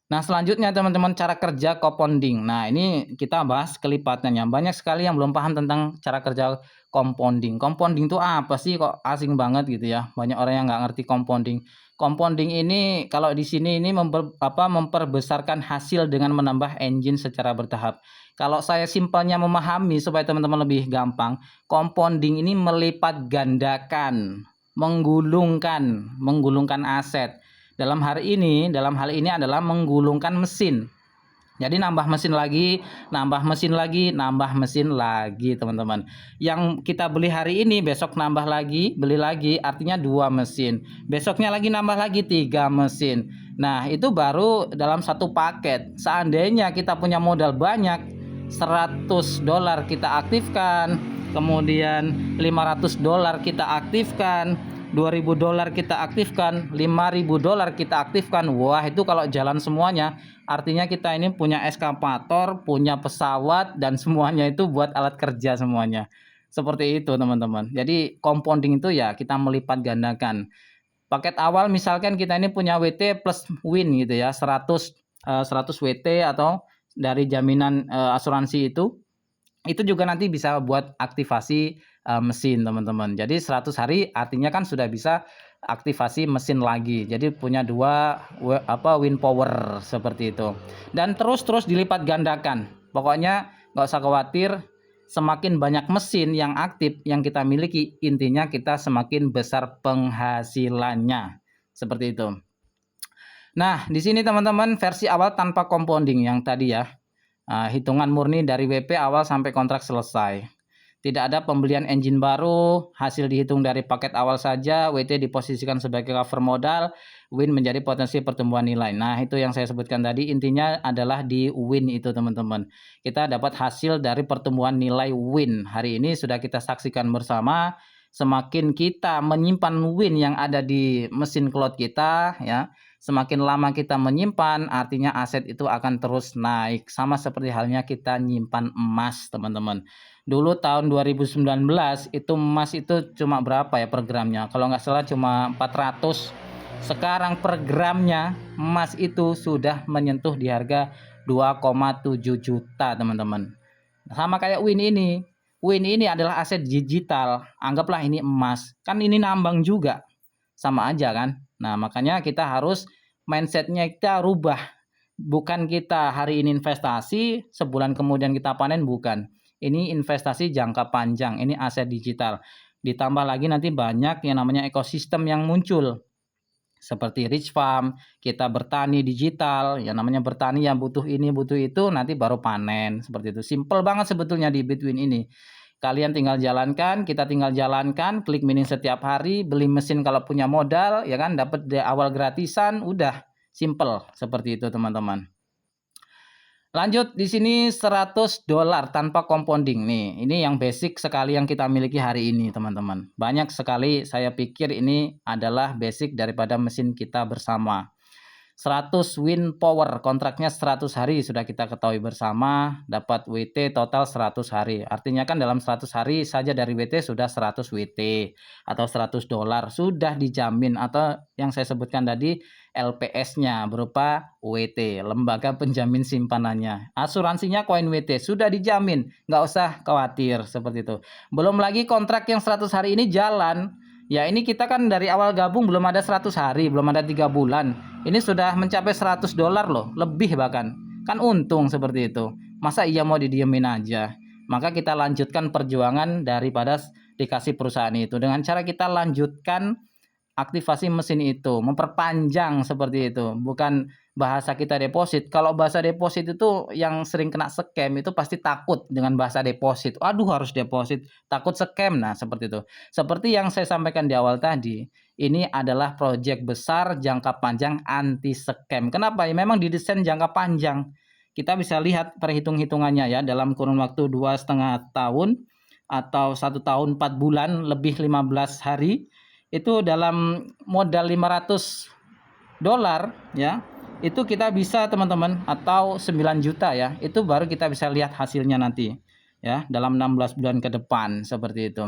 Nah, selanjutnya teman-teman cara kerja compounding. Nah, ini kita bahas kelipatannya. Banyak sekali yang belum paham tentang cara kerja compounding. Compounding itu apa sih, kok asing banget gitu ya. Banyak orang yang nggak ngerti compounding. Compounding ini kalau di sini ini memperbesarkan hasil dengan menambah engine secara bertahap. Kalau saya simpelnya memahami supaya teman-teman lebih gampang, compounding ini melipat gandakan, menggulungkan aset. Dalam hal ini adalah menggulungkan mesin. Jadi nambah mesin lagi, nambah mesin lagi, nambah mesin lagi teman-teman. Yang kita beli hari ini besok nambah lagi, beli lagi, artinya 2 mesin. Besoknya lagi nambah lagi 3 mesin. Nah, itu baru dalam satu paket. Seandainya kita punya modal banyak, 100 dolar kita aktifkan, kemudian 500 dolar kita aktifkan, 2000 dolar kita aktifkan, 5000 dolar kita aktifkan. Wah, itu kalau jalan semuanya, artinya kita ini punya eskavator, punya pesawat, dan semuanya itu buat alat kerja semuanya. Seperti itu teman-teman. Jadi compounding itu ya kita melipat gandakan. Paket awal misalkan kita ini punya WT plus Win gitu ya, 100 WT atau dari jaminan asuransi itu juga nanti bisa buat aktivasi mesin teman-teman. Jadi 100 hari artinya kan sudah bisa aktivasi mesin lagi. Jadi punya 2 win power seperti itu. Dan terus dilipat gandakan. Pokoknya nggak usah khawatir, semakin banyak mesin yang aktif yang kita miliki, intinya kita semakin besar penghasilannya. Seperti itu. Nah, di sini teman-teman versi awal tanpa compounding yang tadi ya. Hitungan murni dari WP awal sampai kontrak selesai. Tidak ada pembelian engine baru, hasil dihitung dari paket awal saja, WT diposisikan sebagai cover modal, Win menjadi potensi pertumbuhan nilai. Nah, itu yang saya sebutkan tadi, intinya adalah di Win itu teman-teman. Kita dapat hasil dari pertumbuhan nilai Win. Hari ini sudah kita saksikan bersama, semakin kita menyimpan Win yang ada di mesin cloud kita ya, semakin lama kita menyimpan, artinya aset itu akan terus naik. Sama seperti halnya kita nyimpan emas, teman-teman. Dulu tahun 2019 itu emas itu cuma berapa ya per gramnya? Kalau nggak salah cuma 400. Sekarang per gramnya emas itu sudah menyentuh di harga 2,7 juta, teman-teman. Sama kayak Win ini. Win ini adalah aset digital. Anggaplah ini emas. Kan ini nambang juga. Sama aja kan? Nah, makanya kita harus mindsetnya kita rubah. Bukan kita hari ini investasi, sebulan kemudian kita panen, bukan. Ini investasi jangka panjang, ini aset digital. Ditambah lagi nanti banyak yang namanya ekosistem yang muncul. Seperti Rich Farm, kita bertani digital, yang namanya bertani yang butuh ini, butuh itu, nanti baru panen. Seperti itu. Simple banget sebetulnya di Bitwin ini. Kalian tinggal jalankan, kita tinggal jalankan, klik mining setiap hari, beli mesin kalau punya modal, ya kan, dapat di awal gratisan, udah simple seperti itu teman-teman. Lanjut di sini 100 dolar tanpa compounding nih. Ini yang basic sekali yang kita miliki hari ini teman-teman. Banyak sekali saya pikir ini adalah basic daripada mesin kita bersama. 100 win power, kontraknya 100 hari sudah kita ketahui bersama, dapat WT total 100 hari. Artinya kan dalam 100 hari saja dari WT sudah 100 WT atau 100 dolar sudah dijamin, atau yang saya sebutkan tadi LPS-nya berupa WT, lembaga penjamin simpanannya. Asuransinya koin WT sudah dijamin, nggak usah khawatir seperti itu. Belum lagi kontrak yang 100 hari ini jalan. Ya ini kita kan dari awal gabung belum ada 100 hari, belum ada 3 bulan. Ini sudah mencapai 100 dolar loh, lebih bahkan. Kan untung seperti itu. Masa iya mau didiemin aja? Maka kita lanjutkan perjuangan daripada dikasih perusahaan itu. Dengan cara kita lanjutkan aktivasi mesin itu, memperpanjang seperti itu. Bukan bahasa kita deposit. Kalau bahasa deposit itu yang sering kena scam itu pasti takut dengan bahasa deposit. Aduh harus deposit, takut scam. Nah seperti itu. Seperti yang saya sampaikan di awal tadi, ini adalah proyek besar jangka panjang anti scam. Kenapa? Ya memang didesain jangka panjang. Kita bisa lihat perhitung-hitungannya ya, dalam kurun waktu 2,5 tahun atau 1 tahun 4 bulan lebih 15 hari, itu dalam modal 500 dolar ya, itu kita bisa teman-teman, atau 9 juta ya, itu baru kita bisa lihat hasilnya nanti ya dalam 16 bulan ke depan seperti itu.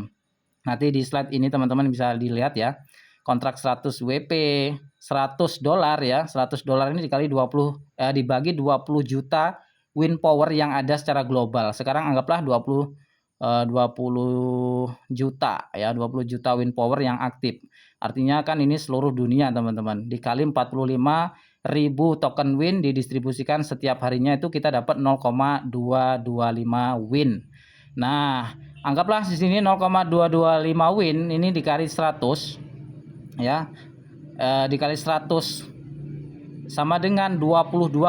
Nanti di slide ini teman-teman bisa dilihat ya, kontrak 100 WP 100 dolar ya, 100 dolar ini dikali 20 dibagi 20 juta win power yang ada secara global. Sekarang anggaplah 20 juta ya, 20 juta win power yang aktif. Artinya kan ini seluruh dunia teman-teman, dikali 45.000 token win didistribusikan setiap harinya, itu kita dapat 0,225 win. Nah anggaplah di sini 0,225 win ini dikali 100 ya, dikali 100 sama dengan 22,5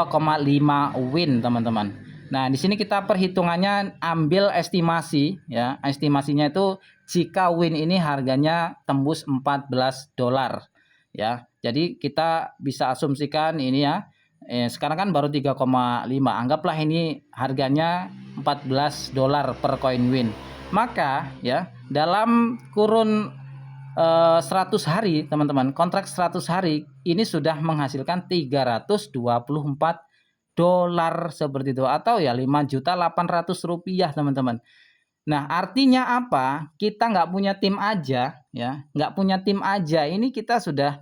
win teman-teman. Nah di sini kita perhitungannya ambil estimasi ya, estimasinya itu jika win ini harganya tembus 14 dolar ya. Jadi kita bisa asumsikan ini ya, sekarang kan baru 3,5, anggaplah ini harganya 14 dolar per koin win. Maka ya dalam kurun 100 hari teman-teman, kontrak 100 hari ini sudah menghasilkan 324 dolar seperti itu, atau ya 5.800.000 rupiah teman-teman. Nah artinya apa? Kita nggak punya tim aja ya, nggak punya tim aja, ini kita sudah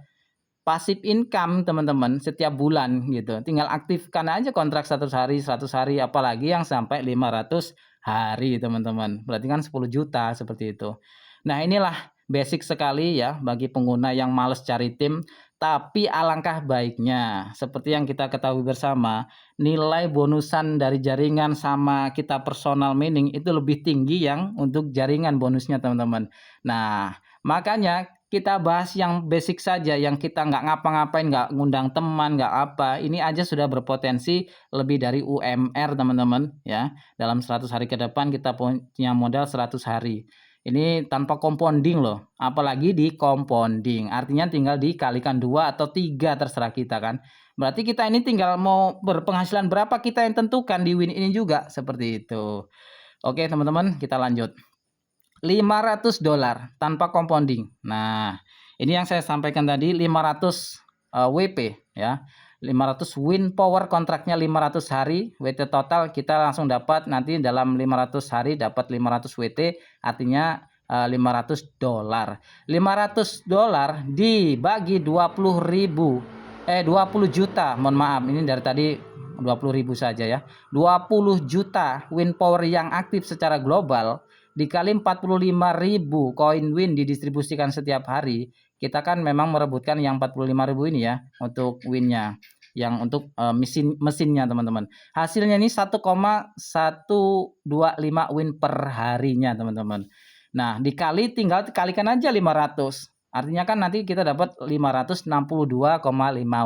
passive income teman-teman setiap bulan gitu. Tinggal aktifkan aja kontrak 100 hari, 100 hari, apalagi yang sampai 500 hari teman-teman. Berarti kan 10 juta seperti itu. Nah inilah basic sekali ya bagi pengguna yang males cari tim. Tapi alangkah baiknya, seperti yang kita ketahui bersama, nilai bonusan dari jaringan sama kita personal mining itu lebih tinggi yang untuk jaringan bonusnya teman-teman. Nah makanya kita bahas yang basic saja, yang kita nggak ngapa-ngapain, nggak ngundang teman, nggak apa. Ini aja sudah berpotensi lebih dari UMR teman-teman ya. Dalam 100 hari ke depan kita punya modal 100 hari. Ini tanpa compounding loh, apalagi di compounding. Artinya tinggal dikalikan 2 atau 3 terserah kita kan. Berarti kita ini tinggal mau berpenghasilan berapa kita yang tentukan di win ini juga seperti itu. Oke teman-teman, kita lanjut. 500 dolar tanpa compounding. Nah, ini yang saya sampaikan tadi 500 WP ya. 500 win power, kontraknya 500 hari, WT total kita langsung dapat nanti dalam 500 hari dapat 500 WT, artinya 500 dolar. 500 dolar dibagi 20 juta, mohon maaf ini dari tadi 20.000 saja ya. 20 juta win power yang aktif secara global dikali 45.000 koin win didistribusikan setiap hari, kita kan memang merebutkan yang 45.000 ini ya untuk winnya, yang untuk mesinnya teman-teman. Hasilnya ini 1,125 win per harinya teman-teman. Nah dikali, tinggal kalikan aja 500, artinya kan nanti kita dapat 562,5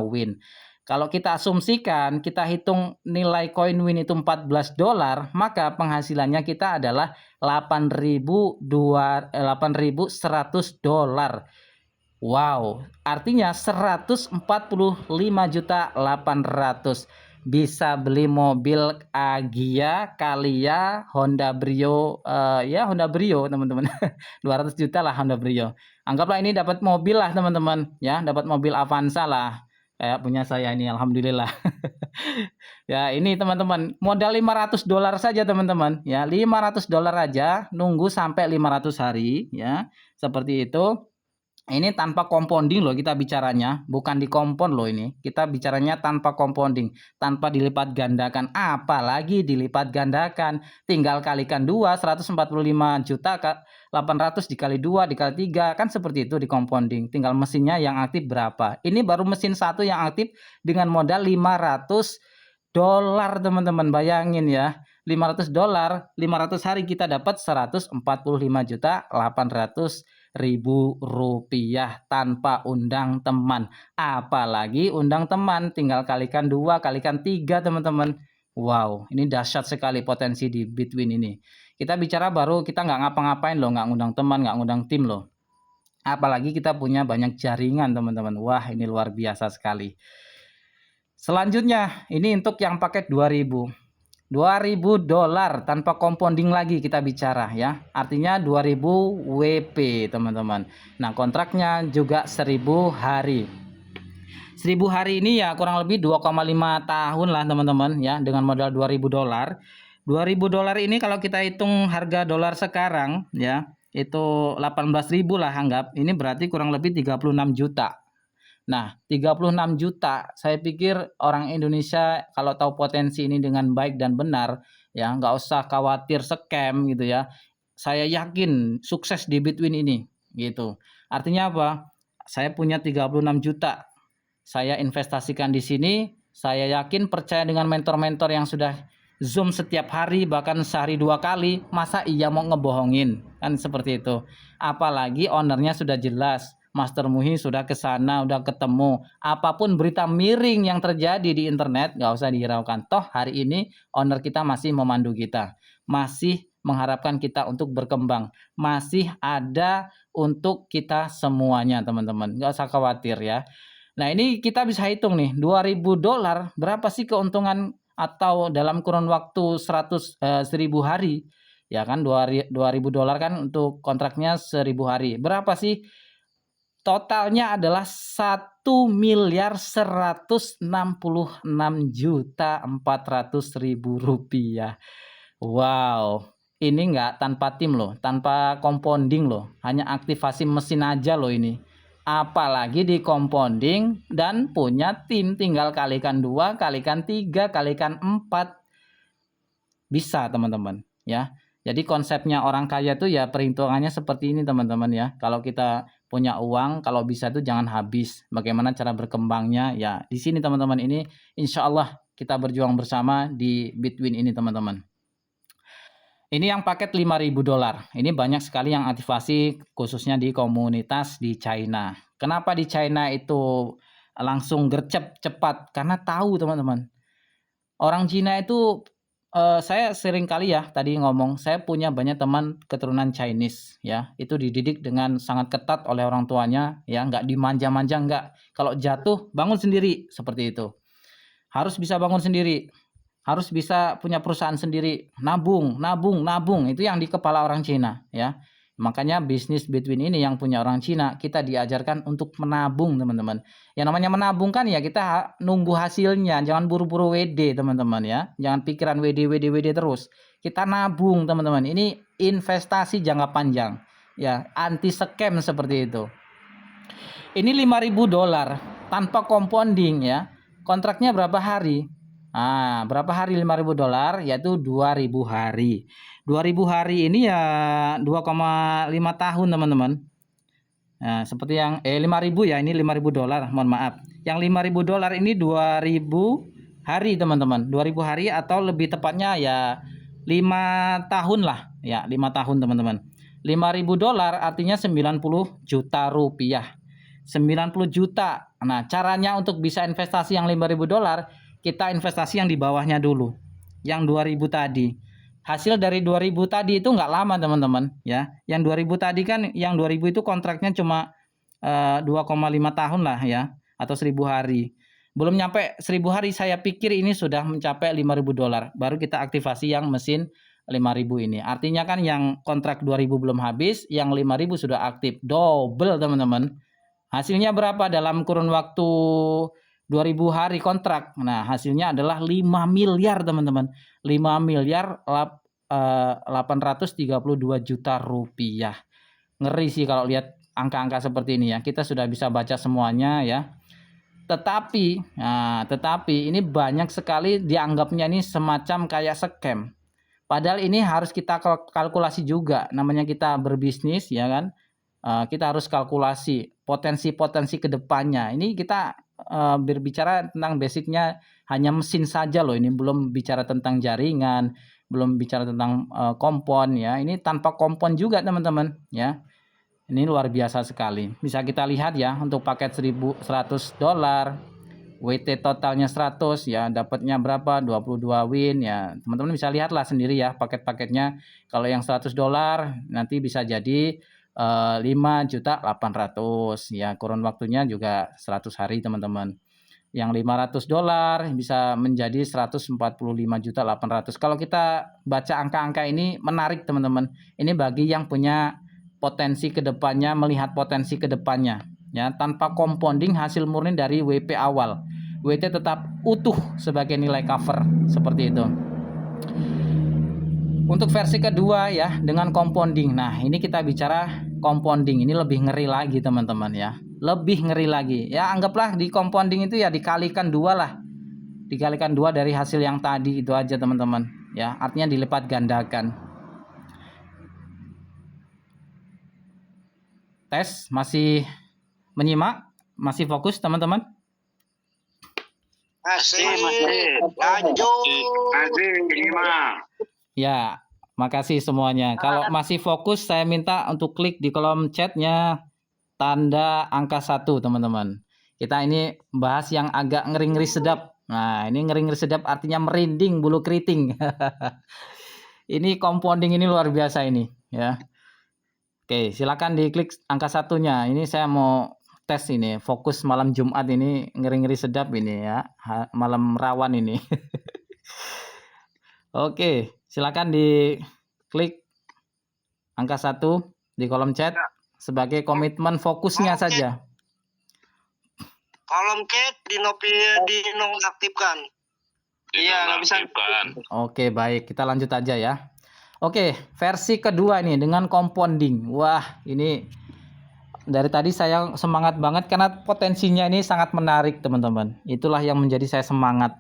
win. Kalau kita asumsikan, kita hitung nilai koin win itu 14 dolar, maka penghasilannya kita adalah 8.100 dolar. Wow, artinya 145.800.000 bisa beli mobil Agya, Kalia, Honda Brio, ya Honda Brio teman-teman. 200 juta lah Honda Brio. Anggaplah ini dapat mobil lah teman-teman, ya dapat mobil Avanza lah. kayak punya saya ini, alhamdulillah. Ya, ini teman-teman, modal $500 saja teman-teman, ya, $500 aja, nunggu sampai 500 hari, ya, seperti itu. Ini tanpa compounding loh kita bicaranya, bukan di kompon loh ini. Kita bicaranya tanpa compounding, tanpa dilipat gandakan, apalagi dilipat gandakan. Tinggal kalikan 2, 145 juta 800 dikali 2 dikali 3, kan seperti itu di compounding. Tinggal mesinnya yang aktif berapa. Ini baru mesin satu yang aktif dengan modal $500 teman-teman, bayangin ya. $500, 500 hari kita dapat 145.800.000 rupiah tanpa undang teman. Apalagi undang teman, tinggal kalikan 2, kalikan 3 teman-teman. Wow, ini dahsyat sekali potensi di Bitwin ini. Kita bicara baru kita nggak ngapa-ngapain loh, nggak ngundang teman, nggak ngundang tim loh. Apalagi kita punya banyak jaringan teman-teman. Wah, ini luar biasa sekali. Selanjutnya, ini untuk yang paket $2.000 tanpa compounding lagi kita bicara ya. Artinya 2000 WP teman-teman. Nah, kontraknya juga 1000 hari. 1000 hari ini ya kurang lebih 2,5 tahun lah teman-teman ya, dengan modal $2.000. $2.000 ini kalau kita hitung harga dolar sekarang ya, itu 18.000 lah anggap. Ini berarti kurang lebih 36 juta. Nah, 36 juta, saya pikir orang Indonesia kalau tahu potensi ini dengan baik dan benar, ya nggak usah khawatir scam gitu ya. Saya yakin sukses di Bitwin ini, gitu. Artinya apa? Saya punya 36 juta, saya investasikan di sini, saya yakin percaya dengan mentor-mentor yang sudah Zoom setiap hari, bahkan sehari 2 kali, masa iya mau ngebohongin? Kan seperti itu. Apalagi ownernya sudah jelas. Master Muhi sudah ke sana, udah ketemu. Apapun berita miring yang terjadi di internet, nggak usah dihiraukan. Toh hari ini owner kita masih memandu kita, masih mengharapkan kita untuk berkembang, masih ada untuk kita semuanya teman-teman. Nggak usah khawatir ya. Nah ini kita bisa hitung nih, $2.000 berapa sih keuntungan, atau dalam kurun waktu 1000 hari, ya kan $2.000 kan untuk kontraknya 1000 hari. Berapa sih? Totalnya adalah 1.166.400.000 rupiah. Wow, ini nggak tanpa tim loh, tanpa compounding loh, hanya aktivasi mesin aja loh ini. Apalagi di compounding dan punya tim, tinggal kalikan 2, kalikan 3, kalikan 4. Bisa teman-teman ya. Jadi konsepnya orang kaya tuh ya perhitungannya seperti ini teman-teman ya. Kalau kita punya uang, kalau bisa tuh jangan habis. Bagaimana cara berkembangnya ya di sini teman-teman. Ini insya Allah kita berjuang bersama di Bitwin ini teman-teman. Ini yang paket $5.000. Ini banyak sekali yang aktivasi khususnya di komunitas di China. Kenapa di China itu langsung gercep cepat? Karena tahu teman-teman. Orang Cina itu saya sering kali ya tadi ngomong, saya punya banyak teman keturunan Chinese ya, itu dididik dengan sangat ketat oleh orang tuanya ya, nggak dimanja-manja, nggak. Kalau jatuh bangun sendiri seperti itu. Harus bisa bangun sendiri, harus bisa punya perusahaan sendiri, nabung, itu yang di kepala orang Cina ya. Makanya bisnis Bitwin ini yang punya orang Cina, kita diajarkan untuk menabung teman-teman. Yang namanya menabung kan ya kita nunggu hasilnya, jangan buru-buru WD teman-teman ya. Jangan pikiran WD terus. Kita nabung teman-teman. Ini investasi jangka panjang ya, anti scam seperti itu. Ini $5.000 tanpa compounding ya. Kontraknya berapa hari? Nah, berapa hari $5.000? Yaitu 2000 hari. 2000 hari ini ya 2,5 tahun teman-teman. Nah, seperti yang 5.000 ya, ini $5.000, mohon maaf. Yang $5.000 ini 2000 hari teman-teman. 2000 hari atau lebih tepatnya ya 5 tahun lah. Ya, 5 tahun teman-teman. $5.000 artinya 90 juta rupiah. 90 juta. Nah, caranya untuk bisa investasi yang $5.000, kita investasi yang di bawahnya dulu. Yang 2000 tadi. Hasil dari 2000 tadi itu nggak lama teman-teman ya. Yang 2000 tadi kan, yang 2000 itu kontraknya cuma 2,5 tahun lah ya, atau 1000 hari. Belum nyampe 1000 hari saya pikir ini sudah mencapai $5.000. Baru kita aktivasi yang mesin 5.000 ini. Artinya kan yang kontrak 2.000 belum habis, yang 5.000 sudah aktif. Double teman-teman. Hasilnya berapa dalam kurun waktu 2000 hari kontrak. Nah, hasilnya adalah 5 miliar, teman-teman. 5 miliar 832 juta rupiah. Ngeri sih kalau lihat angka-angka seperti ini ya. Kita sudah bisa baca semuanya ya. Tetapi ini banyak sekali dianggapnya ini semacam kayak scam. Padahal ini harus kita kalkulasi juga. Namanya kita berbisnis ya kan. Kita harus kalkulasi potensi-potensi ke depannya. Ini kita berbicara tentang basicnya hanya mesin saja loh. Ini belum bicara tentang jaringan, belum bicara tentang kompon ya. Ini tanpa kompon juga teman-teman ya. Ini luar biasa sekali. Bisa kita lihat ya untuk paket $1.100, WT totalnya 100 ya, dapatnya berapa? 22 win ya. Teman-teman bisa lihatlah sendiri ya paket-paketnya. Kalau yang $100 nanti bisa jadi 5.800.000 ya. Kurun waktunya juga 100 hari teman-teman. Yang $500 bisa menjadi 145.800.000. Kalau kita baca angka-angka ini menarik teman-teman. Ini bagi yang punya potensi kedepannya, melihat potensi kedepannya ya, tanpa compounding, hasil murni dari WP awal. WT tetap utuh sebagai nilai cover seperti itu. Untuk versi kedua ya dengan compounding. Nah, ini kita bicara compounding. Ini lebih ngeri lagi teman-teman ya. Lebih ngeri lagi. Ya anggaplah di compounding itu ya dikalikan 2 lah. Dikalikan 2 dari hasil yang tadi itu aja teman-teman ya. Artinya dilipat gandakan. Tes, masih menyimak? Masih fokus teman-teman? Masih. Lanjut. Masih menyimak. Ya, makasih semuanya. Kalau masih fokus, saya minta untuk klik di kolom chatnya tanda angka 1 teman-teman. Kita ini bahas yang agak ngeri-ngeri sedap. Nah, ini ngeri-ngeri sedap artinya merinding bulu keriting. Ini compounding ini luar biasa ini ya. Oke, silakan diklik angka 1-nya. Ini saya mau tes ini, fokus malam Jumat ini ngeri-ngeri sedap ini ya. Malam rawan ini. Oke, silakan diklik angka 1 di kolom chat sebagai komitmen fokusnya saja. Kolom chat dinonaktifkan. Iya, nggak bisa. Oke, baik. Kita lanjut aja ya. Oke, versi kedua ini dengan compounding. Wah, ini dari tadi saya semangat banget karena potensinya ini sangat menarik, teman-teman. Itulah yang menjadi saya semangat.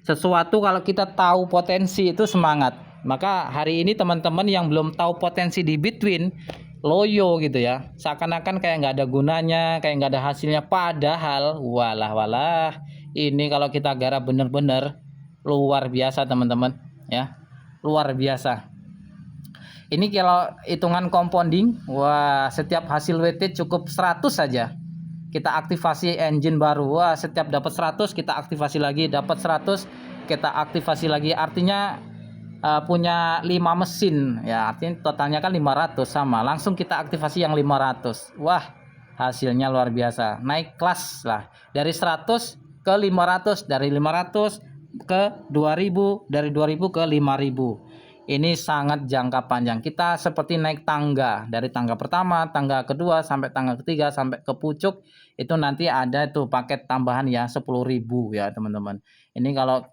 Sesuatu kalau kita tahu potensi itu semangat. Maka hari ini teman-teman yang belum tahu potensi di Bitwin, loyo gitu ya. Seakan-akan kayak nggak ada gunanya, kayak nggak ada hasilnya. Padahal, walah, ini kalau kita garap bener-bener luar biasa, teman-teman. Ya, luar biasa. Ini kalau hitungan compounding, wah setiap hasil WT cukup 100 saja. Kita aktivasi engine baru, wah setiap dapat 100 kita aktivasi lagi, dapat 100 kita aktivasi lagi. Artinya punya 5 mesin ya, artinya totalnya kan 500 sama. Langsung kita aktivasi yang 500. Wah, hasilnya luar biasa. Naik kelas lah. Dari 100 ke 500, dari 500 ke 2000, dari 2000 ke 5000. Ini sangat jangka panjang. Kita seperti naik tangga. Dari tangga pertama, tangga kedua, sampai tangga ketiga, sampai ke pucuk. Itu nanti ada tuh paket tambahan ya 10.000 ya teman-teman. Ini kalau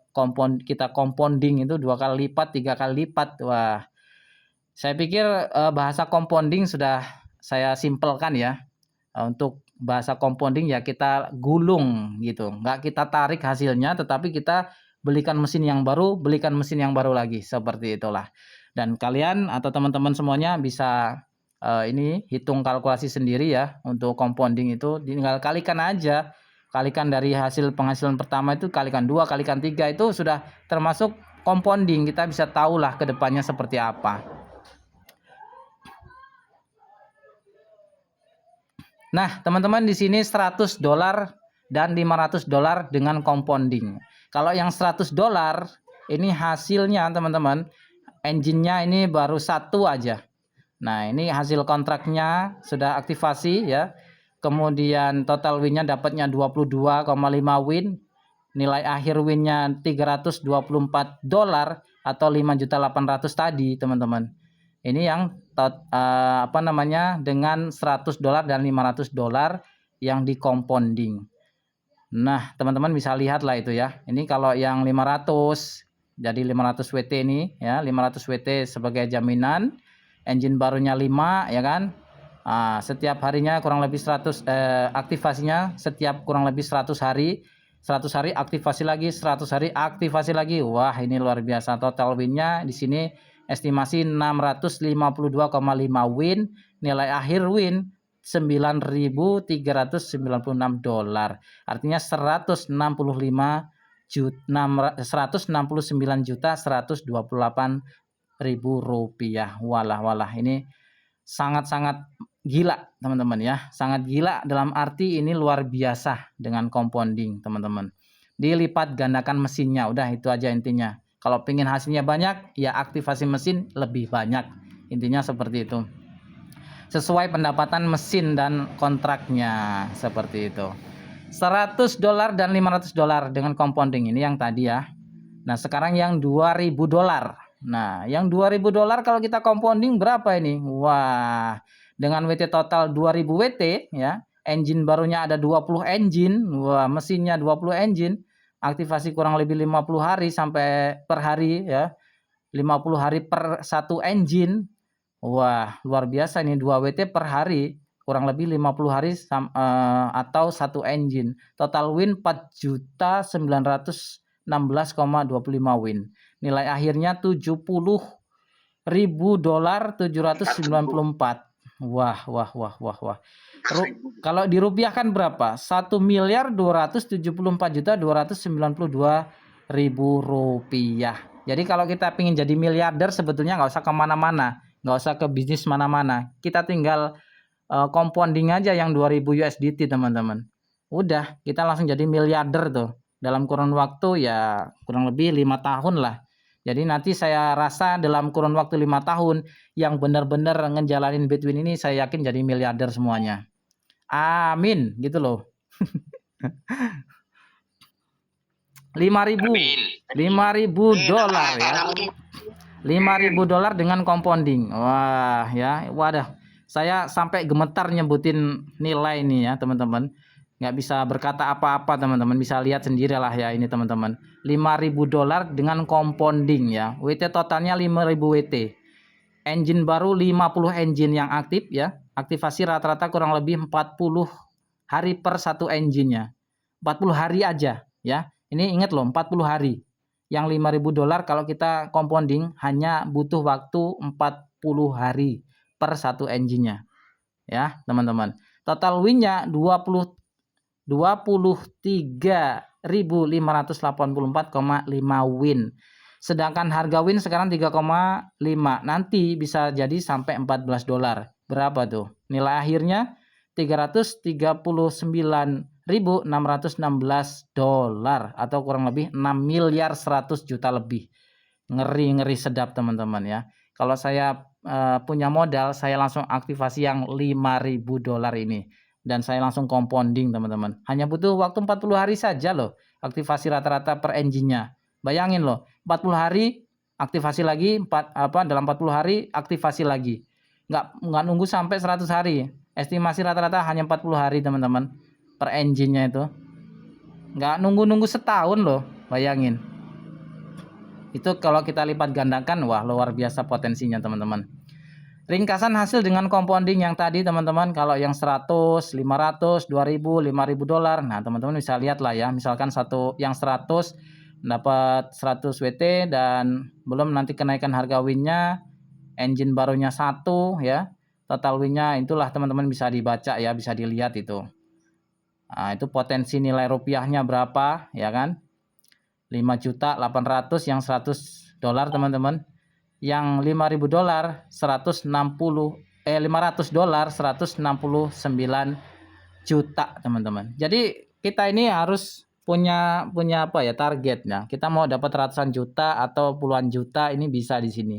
kita compounding itu 2 kali lipat, 3 kali lipat. Wah, saya pikir bahasa compounding sudah saya simpelkan ya. Untuk bahasa compounding ya kita gulung gitu. Nggak kita tarik hasilnya, tetapi kita belikan mesin yang baru, belikan mesin yang baru lagi, seperti itulah. Dan kalian atau teman-teman semuanya bisa ini hitung kalkulasi sendiri ya untuk compounding itu, tinggal kalikan aja, kalikan dari hasil penghasilan pertama itu kalikan 2, kalikan 3 itu sudah termasuk compounding. Kita bisa tahulah ke depannya seperti apa. Nah, teman-teman di sini $100 dan $500 dengan compounding. Kalau yang $100 ini hasilnya teman-teman, engine-nya ini baru 1 aja. Nah, ini hasil kontraknya sudah aktivasi ya. Kemudian total win-nya dapatnya 22,5 win. Nilai akhir win-nya $324 atau 5.800.000 tadi, teman-teman. Ini yang dengan $100 dan $500 yang di compounding. Nah, teman-teman bisa lihat lah itu ya. Ini kalau yang 500, jadi 500 WT ini ya, 500 WT sebagai jaminan. Engine barunya 5 ya kan. Setiap harinya kurang lebih 100 aktivasinya setiap kurang lebih 100 hari. 100 hari aktivasi lagi, 100 hari aktivasi lagi. Wah, ini luar biasa. Total win-nya di sini estimasi 652,5 win, nilai akhir win $9.396. Artinya 169.128.000 rupiah. Walah, ini sangat-sangat gila teman-teman ya, sangat gila dalam arti ini luar biasa dengan compounding teman-teman. Dilipat gandakan mesinnya, udah itu aja intinya. Kalau pengen hasilnya banyak ya aktivasi mesin lebih banyak, intinya seperti itu, sesuai pendapatan mesin dan kontraknya seperti itu. $100 dan $500 dengan compounding ini yang tadi ya. Nah sekarang yang $2.000. Nah yang $2.000 kalau kita compounding berapa ini? Wah, dengan WT total 2.000 WT ya, engine barunya ada 20 engine, wah mesinnya 20 engine, aktivasi kurang lebih 50 hari sampai per hari ya, 50 hari per satu engine. Wah luar biasa ini, 2 WT per hari kurang lebih 50 hari atau satu engine. Total win 4.916,25 win. Nilai akhirnya $70.794. Wah. Kalau dirupiahkan berapa? 1.274.292.000 rupiah. Jadi kalau kita ingin jadi miliarder sebetulnya nggak usah kemana-mana, nggak usah ke bisnis mana-mana. Kita tinggal compounding aja yang 2.000 USDT teman-teman. Udah kita langsung jadi miliarder tuh dalam kurun waktu ya kurang lebih 5 tahun lah. Jadi nanti saya rasa dalam kurun waktu 5 tahun yang benar-benar ngejalanin Bitwin ini saya yakin jadi miliarder semuanya. Amin gitu loh. 5.000 dolar ya. $5.000 dengan compounding. Wah ya, wadah. Saya sampai gemetar nyebutin nilai ini ya teman-teman. Nggak bisa berkata apa-apa teman-teman, bisa lihat sendiri lah ya ini teman-teman. $5.000 dengan compounding ya. WT totalnya 5.000 WT. Engine baru 50 engine yang aktif ya. Aktivasi rata-rata kurang lebih 40 hari per satu engine-nya. 40 hari aja ya. Ini ingat loh, 40 hari. Yang $5.000 kalau kita compounding hanya butuh waktu 40 hari per satu engine-nya. Ya, teman-teman. Total win-nya 23.584,5 win. Sedangkan harga win sekarang 3,5. Nanti bisa jadi sampai $14. Berapa tuh? Nilai akhirnya $339.616 atau kurang lebih 6.100.000.000 lebih. Ngeri sedap teman-teman ya. Kalau saya punya modal, saya langsung aktivasi yang $5.000 ini dan saya langsung compounding teman-teman. Hanya butuh waktu 40 hari saja loh aktivasi rata-rata per engine-nya. Bayangin loh, 40 hari aktivasi lagi, dalam 40 hari aktivasi lagi. Nggak nunggu sampai 100 hari. Estimasi rata-rata hanya 40 hari teman-teman per engine-nya itu. Nggak nunggu setahun loh, bayangin. Itu kalau kita lipat gandakan, wah luar biasa potensinya teman-teman. Ringkasan hasil dengan compounding yang tadi teman-teman, kalau yang 100, 500, 2.000, $5.000. Nah teman-teman bisa lihat lah ya, misalkan yang 100 dapat 100 WT dan belum nanti kenaikan harga winnya, engine barunya 1 ya, total winnya itulah teman-teman bisa dibaca ya, bisa dilihat itu. Nah, itu potensi nilai rupiahnya berapa ya kan? 5.800.000 yang $100 teman-teman. Yang $5.000 $500 $169 juta teman-teman. Jadi kita ini harus punya apa ya, targetnya. Kita mau dapat ratusan juta atau puluhan juta ini bisa di sini.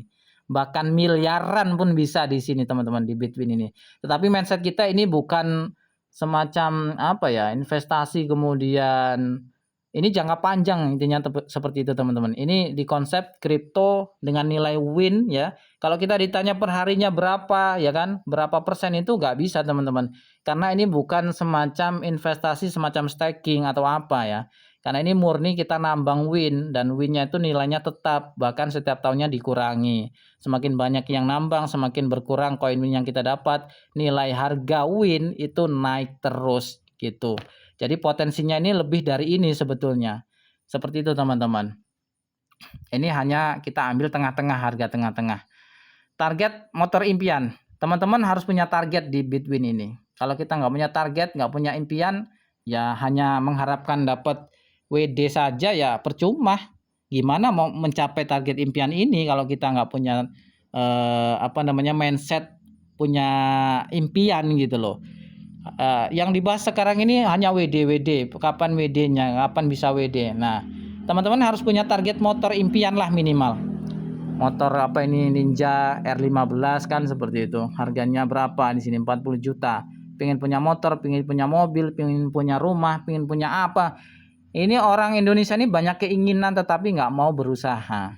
Bahkan miliaran pun bisa di sini teman-teman di Bitwin ini. Tetapi mindset kita ini bukan semacam apa ya, investasi kemudian Ini jangka panjang intinya seperti itu teman-teman. Ini di konsep kripto dengan nilai win ya. Kalau kita ditanya per harinya berapa ya kan, berapa persen itu nggak bisa teman-teman. Karena ini bukan semacam investasi semacam staking atau apa ya. Karena ini murni kita nambang win dan winnya itu nilainya tetap bahkan setiap tahunnya dikurangi. Semakin banyak yang nambang, semakin berkurang koin win yang kita dapat. Nilai harga win itu naik terus gitu. Jadi potensinya ini lebih dari ini sebetulnya. Seperti itu teman-teman. Ini hanya kita ambil tengah-tengah, harga tengah-tengah. Target motor impian. Teman-teman harus punya target di Bitwin ini. Kalau kita nggak punya target, nggak punya impian, ya hanya mengharapkan dapat WD saja ya percuma. Gimana mau mencapai target impian ini kalau kita nggak punya mindset, punya impian gitu loh. Yang dibahas sekarang ini hanya WD. Kapan WD-nya, kapan bisa WD. Nah, teman-teman harus punya target motor impian lah minimal. Motor apa ini, Ninja R15 kan seperti itu. Harganya berapa di sini? 40 juta. Pengen punya motor, pengen punya mobil, pengen punya rumah, pengen punya apa. Ini orang Indonesia ini banyak keinginan tetapi nggak mau berusaha.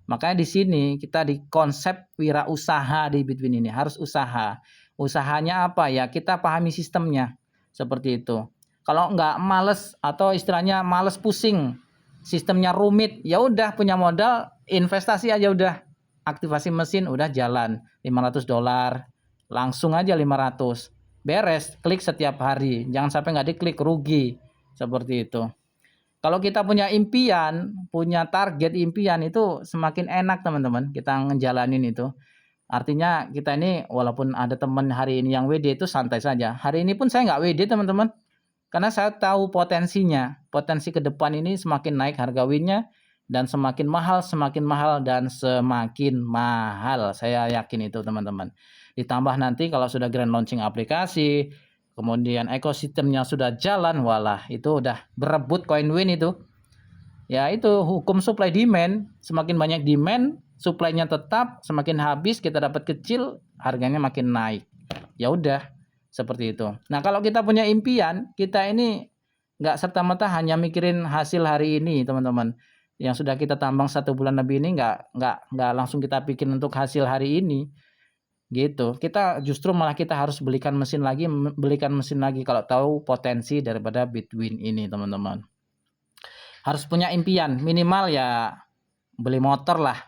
Makanya di sini kita di konsep wirausaha di Bitwin ini harus usaha. Usahanya apa ya? Kita pahami sistemnya seperti itu. Kalau nggak males atau istilahnya males pusing, sistemnya rumit, ya udah punya modal investasi aja udah. Aktivasi mesin udah jalan $500, langsung aja 500. Beres, klik setiap hari. Jangan sampai nggak diklik rugi seperti itu. Kalau kita punya impian, punya target impian itu semakin enak teman-teman kita ngejalanin itu. Artinya kita ini walaupun ada teman hari ini yang WD itu santai saja. Hari ini pun saya nggak WD teman-teman. Karena saya tahu potensinya. Potensi ke depan ini semakin naik harga winnya. Dan semakin mahal, dan semakin mahal. Saya yakin itu teman-teman. Ditambah nanti kalau sudah grand launching aplikasi, kemudian ekosistemnya sudah jalan, walah itu udah berebut koin win itu. Ya itu hukum supply demand. Semakin banyak demand, supply-nya tetap, semakin habis kita dapat kecil, harganya makin naik. Ya udah, seperti itu. Nah, kalau kita punya impian, kita ini nggak serta-merta hanya mikirin hasil hari ini, teman-teman. Yang sudah kita tambang 1 bulan lebih ini nggak langsung kita pikirin untuk hasil hari ini. Gitu. Kita justru malah kita harus belikan mesin lagi kalau tahu potensi daripada Bitwin ini, teman-teman. Harus punya impian, minimal ya beli motor lah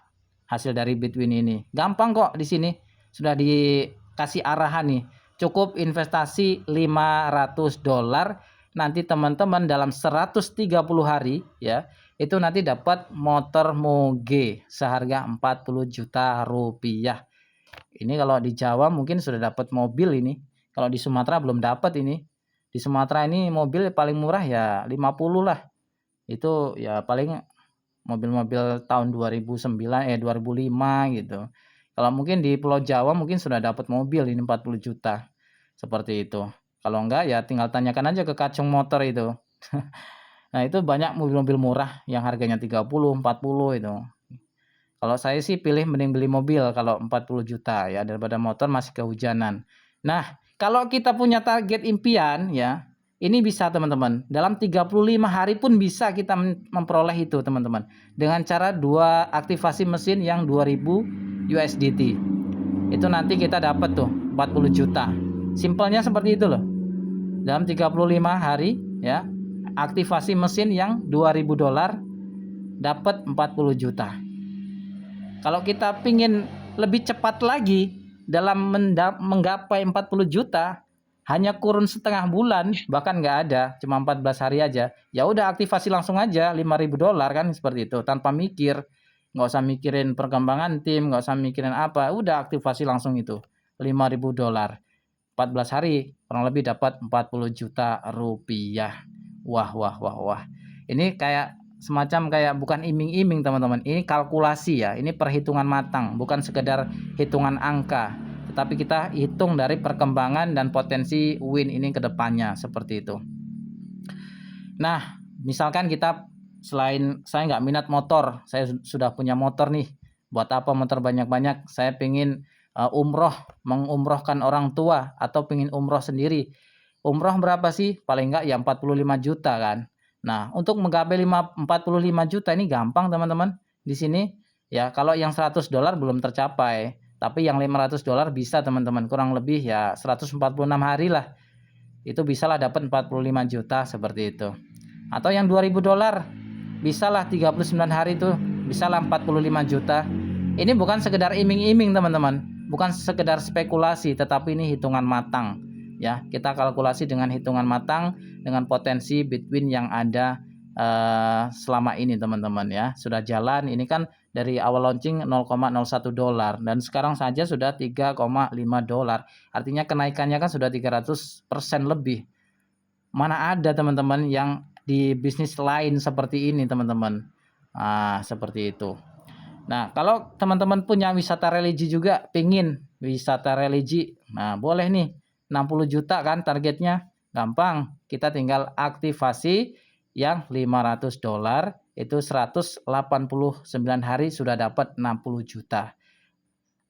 hasil dari Bitwin ini. Gampang kok di sini. Sudah dikasih arahan nih. Cukup investasi $500. Nanti teman-teman dalam 130 hari ya, itu nanti dapat motor Moge seharga 40 juta rupiah. Ini kalau di Jawa mungkin sudah dapat mobil ini. Kalau di Sumatera belum dapat ini. Di Sumatera ini mobil paling murah ya 50 lah. Itu ya paling mobil-mobil tahun 2005 gitu. Kalau mungkin di Pulau Jawa mungkin sudah dapat mobil ini 40 juta. Seperti itu. Kalau enggak ya tinggal tanyakan aja ke Kacung Motor itu. Nah, itu banyak mobil-mobil murah yang harganya 30, 40 itu. Kalau saya sih pilih mending beli mobil kalau 40 juta ya daripada motor masih kehujanan. Nah, kalau kita punya target impian ya, ini bisa teman-teman. Dalam 35 hari pun bisa kita memperoleh itu teman-teman. Dengan cara 2 aktivasi mesin yang 2000 USDT. Itu nanti kita dapat tuh 40 juta. Simpelnya seperti itu loh. Dalam 35 hari ya, aktivasi mesin yang $2.000 dapat 40 juta. Kalau kita pingin lebih cepat lagi dalam menggapai 40 juta, hanya kurun setengah bulan, bahkan nggak ada, cuma 14 hari aja. Ya udah aktivasi langsung aja $5.000 kan seperti itu, tanpa mikir, nggak usah mikirin perkembangan tim, nggak usah mikirin apa, udah aktivasi langsung itu $5.000. 14 hari kurang lebih dapat 40 juta rupiah. Wah. Ini semacam kayak bukan iming-iming teman-teman. Ini kalkulasi ya. Ini perhitungan matang, bukan sekedar hitungan angka. Tetapi kita hitung dari perkembangan dan potensi win ini ke depannya seperti itu. Nah, misalkan kita selain saya nggak minat motor, saya sudah punya motor nih. Buat apa motor banyak-banyak? Saya pengen umroh, mengumrohkan orang tua atau pengen umroh sendiri. Umroh berapa sih? Paling enggak ya 45 juta kan. Nah, untuk menggapai 45 juta ini gampang teman-teman di sini ya. Kalau yang $100 belum tercapai, tapi yang $500 bisa teman-teman, kurang lebih ya 146 hari lah. Itu bisalah dapat 45 juta seperti itu. Atau yang $2.000 bisalah 39 hari itu bisalah 45 juta. Ini bukan sekedar iming-iming teman-teman, bukan sekedar spekulasi, tetapi ini hitungan matang ya. Kita kalkulasi dengan hitungan matang dengan potensi Bitwin yang ada selama ini teman-teman ya. Sudah jalan ini kan dari awal launching $0,01 dan sekarang saja sudah $3,5. Artinya kenaikannya kan sudah 300% lebih. Mana ada teman-teman yang di bisnis lain seperti ini teman-teman. Seperti itu. Nah, kalau teman-teman punya wisata religi juga, pingin wisata religi, nah boleh nih, 60 juta kan targetnya, gampang, kita tinggal aktivasi yang $500, itu 189 hari sudah dapat 60 juta.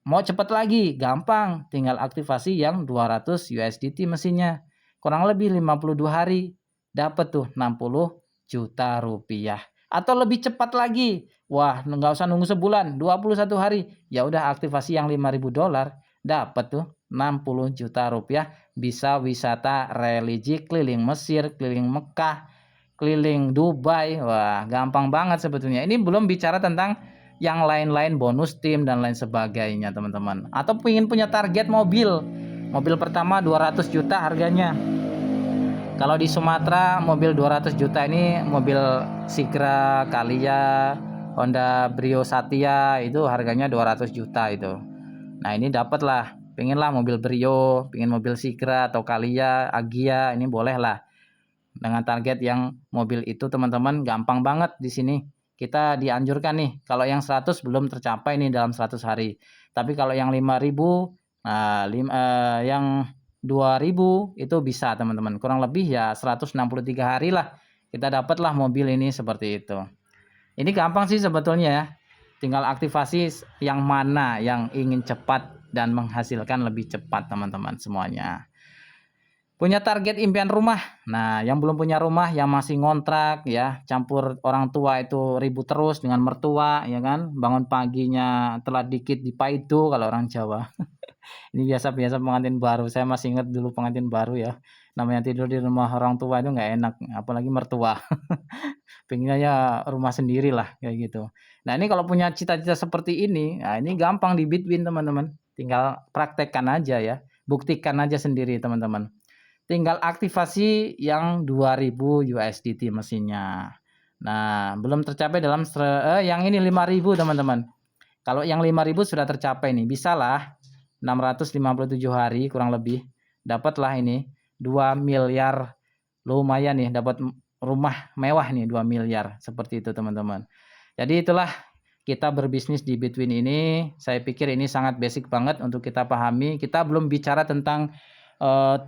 Mau cepat lagi, gampang, tinggal aktivasi yang 200 USDT mesinnya, kurang lebih 52 hari, dapat tuh 60 juta rupiah. Atau lebih cepat lagi, wah nggak usah nunggu sebulan, 21 hari, ya udah aktivasi yang $5.000, dapat tuh 60 juta rupiah, bisa wisata religi keliling Mesir, keliling Mekah, keliling Dubai. Wah gampang banget sebetulnya. Ini belum bicara tentang yang lain-lain, bonus tim dan lain sebagainya teman-teman. Atau ingin punya target mobil pertama 200 juta harganya. Kalau di Sumatera mobil 200 juta ini mobil Sigra, Kalia, Honda Brio Satya itu harganya 200 juta itu. Nah ini dapat lah, pengen lah mobil Brio, pengen mobil Sigra atau Kalia, Agia, ini boleh lah. Dengan target yang mobil itu teman-teman gampang banget di sini. Kita dianjurkan nih, kalau yang 100 belum tercapai nih dalam 100 hari. Tapi kalau yang 5.000, yang 2.000 itu bisa teman-teman. Kurang lebih ya 163 hari lah kita dapatlah mobil ini seperti itu. Ini gampang sih sebetulnya ya. Tinggal aktivasi yang mana yang ingin cepat dan menghasilkan lebih cepat teman-teman semuanya. Punya target impian rumah. Nah, yang belum punya rumah, yang masih ngontrak ya, campur orang tua itu ribut terus dengan mertua ya kan. Bangun paginya telat dikit dipaido kalau orang Jawa. Ini biasa-biasa pengantin baru. Saya masih ingat dulu pengantin baru ya. Namanya tidur di rumah orang tua itu nggak enak, apalagi mertua. Pengennya ya rumah sendiri lah kayak gitu. Nah, ini kalau punya cita-cita seperti ini, nah ini gampang di Bitwin teman-teman. Tinggal praktekkan aja ya. Buktikan aja sendiri teman-teman. Tinggal aktivasi yang 2.000 USDT mesinnya. Nah, belum tercapai dalam yang ini 5.000 teman-teman. Kalau yang 5.000 sudah tercapai nih, bisalah 657 hari kurang lebih. Dapatlah ini 2 miliar. Lumayan nih dapat rumah mewah nih 2 miliar. Seperti itu teman-teman. Jadi itulah kita berbisnis di Bitwin ini. Saya pikir ini sangat basic banget untuk kita pahami. Kita belum bicara tentang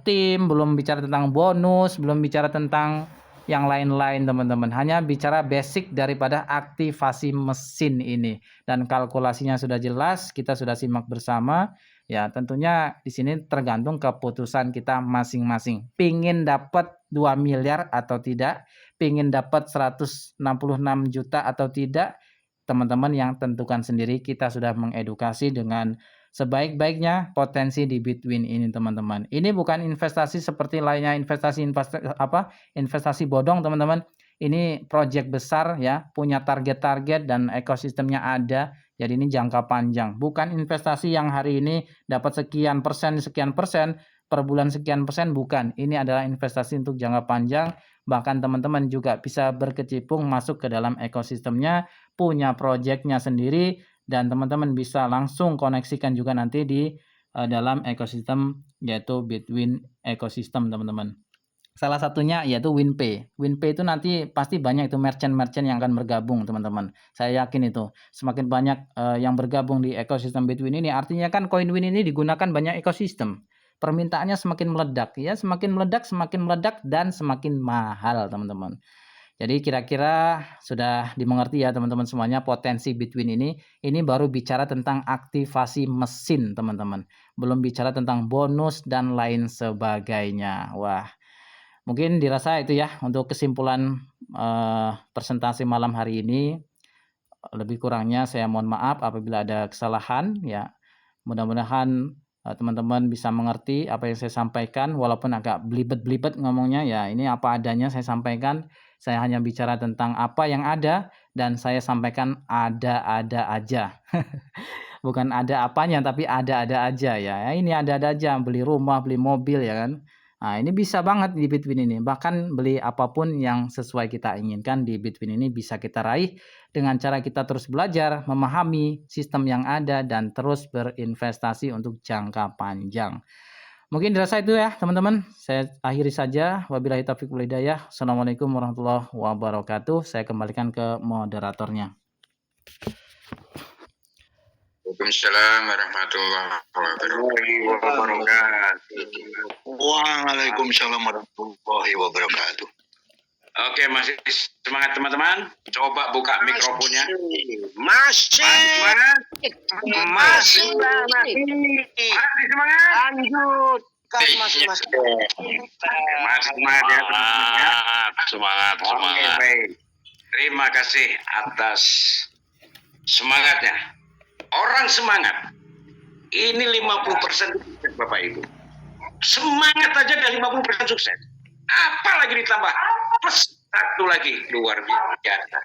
tim, belum bicara tentang bonus, belum bicara tentang yang lain-lain teman-teman. Hanya bicara basic daripada aktivasi mesin ini. Dan kalkulasinya sudah jelas, kita sudah simak bersama. Ya tentunya di sini tergantung keputusan kita masing-masing. Pingin dapat 2 miliar atau tidak, pingin dapat 166 juta atau tidak, teman-teman yang tentukan sendiri. Kita sudah mengedukasi dengan sebaik-baiknya potensi di Bitwin ini teman-teman. Ini bukan investasi seperti lainnya investasi bodong teman-teman. Ini project besar ya, punya target-target dan ekosistemnya ada. Jadi ini jangka panjang. Bukan investasi yang hari ini dapat sekian persen per bulan sekian persen, bukan. Ini adalah investasi untuk jangka panjang. Bahkan teman-teman juga bisa berkecimpung masuk ke dalam ekosistemnya, punya projectnya sendiri, dan teman-teman bisa langsung koneksikan juga nanti di dalam ekosistem yaitu Bitwin ekosistem teman-teman. Salah satunya yaitu WinPay. WinPay itu nanti pasti banyak itu merchant-merchant yang akan bergabung teman-teman. Saya yakin itu semakin banyak yang bergabung di ekosistem Bitwin ini, artinya kan koin Win ini digunakan banyak ekosistem. Permintaannya semakin meledak ya, semakin meledak dan semakin mahal teman-teman. Jadi kira-kira sudah dimengerti ya teman-teman semuanya potensi Bitwin ini. Ini baru bicara tentang aktivasi mesin teman-teman. Belum bicara tentang bonus dan lain sebagainya. Wah, mungkin dirasa itu ya untuk kesimpulan presentasi malam hari ini. Lebih kurangnya saya mohon maaf apabila ada kesalahan ya. Mudah-mudahan teman-teman bisa mengerti apa yang saya sampaikan walaupun agak belibet-belibet ngomongnya ya. Ini apa adanya saya sampaikan. Saya hanya bicara tentang apa yang ada dan saya sampaikan ada-ada aja. Bukan ada apanya tapi ada-ada aja ya. Ini ada-ada aja, beli rumah, beli mobil ya kan. Nah, ini bisa banget di Bitwin ini. Bahkan beli apapun yang sesuai kita inginkan di Bitwin ini bisa kita raih dengan cara kita terus belajar, memahami sistem yang ada dan terus berinvestasi untuk jangka panjang. Mungkin dirasa itu ya teman-teman. Saya akhiri saja. Wabillahi taufiq wal hidayah. Assalamualaikum warahmatullahi wabarakatuh. Saya kembalikan ke moderatornya. Waalaikumsalam warahmatullahi wabarakatuh. Waalaikumsalam warahmatullahi wabarakatuh. Oke, masih semangat teman-teman. Coba buka mikrofonnya. Masih Masih semangat. lanjut. Masih Masih semangat ya teman-teman ya. Semangat. Oke, baik. Terima kasih atas semangatnya. Orang semangat. Ini 50% sukses Bapak Ibu. Semangat aja dari 50% sukses. Apalagi ditambah plus satu lagi luar biasa.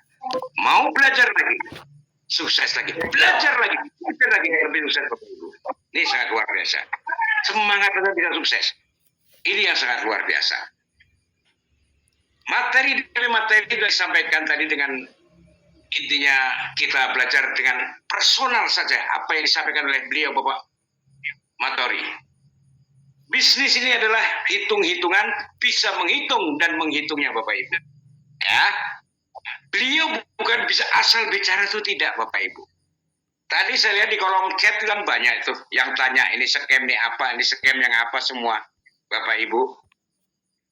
Mau belajar lagi, sukses lagi, belajar lagi lebih sukses Bapak Ibu. Ini sangat luar biasa. Semangat aja bisa sukses. Ini yang sangat luar biasa. Materi disampaikan tadi dengan intinya kita belajar dengan personal saja apa yang disampaikan oleh beliau Bapak Matori. Bisnis ini adalah hitung-hitungan, bisa menghitung dan menghitungnya Bapak Ibu. Ya, beliau bukan bisa asal bicara itu tidak Bapak Ibu. Tadi saya lihat di kolom chat kan banyak itu yang tanya ini scam nih apa, ini scam yang apa semua Bapak Ibu.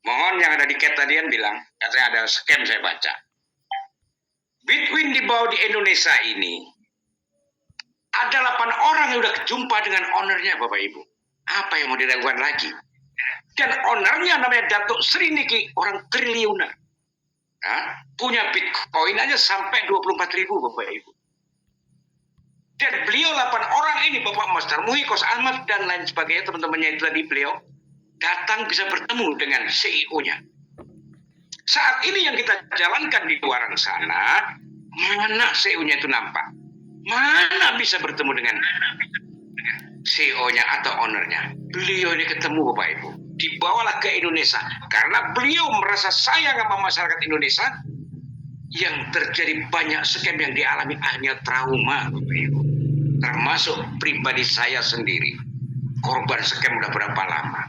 Mohon yang ada di chat tadi yang bilang, katanya ada scam saya baca. Bitwin di bawah di Indonesia ini ada 8 orang yang udah jumpa dengan ownernya Bapak Ibu. Apa yang mau dilakukan lagi? Dan ownernya namanya Datuk Sri Niki, orang triliuner. Punya Bitcoin aja sampai 24.000 Bapak Ibu. Dan beliau 8 orang ini Bapak Mas Tarmuhi, Kos Ahmad dan lain sebagainya teman-temannya itu tadi beliau datang bisa bertemu dengan CEO-nya. Saat ini yang kita jalankan di luar sana, mana CEO-nya itu nampak? Mana bisa bertemu dengan CEO-nya atau ownernya? Beliau ini ketemu Bapak Ibu. Dibawalah ke Indonesia. Karena beliau merasa sayang sama masyarakat Indonesia, yang terjadi banyak scam yang dialami hanya trauma Bapak Ibu. Termasuk pribadi saya sendiri. Korban scam udah berapa lama.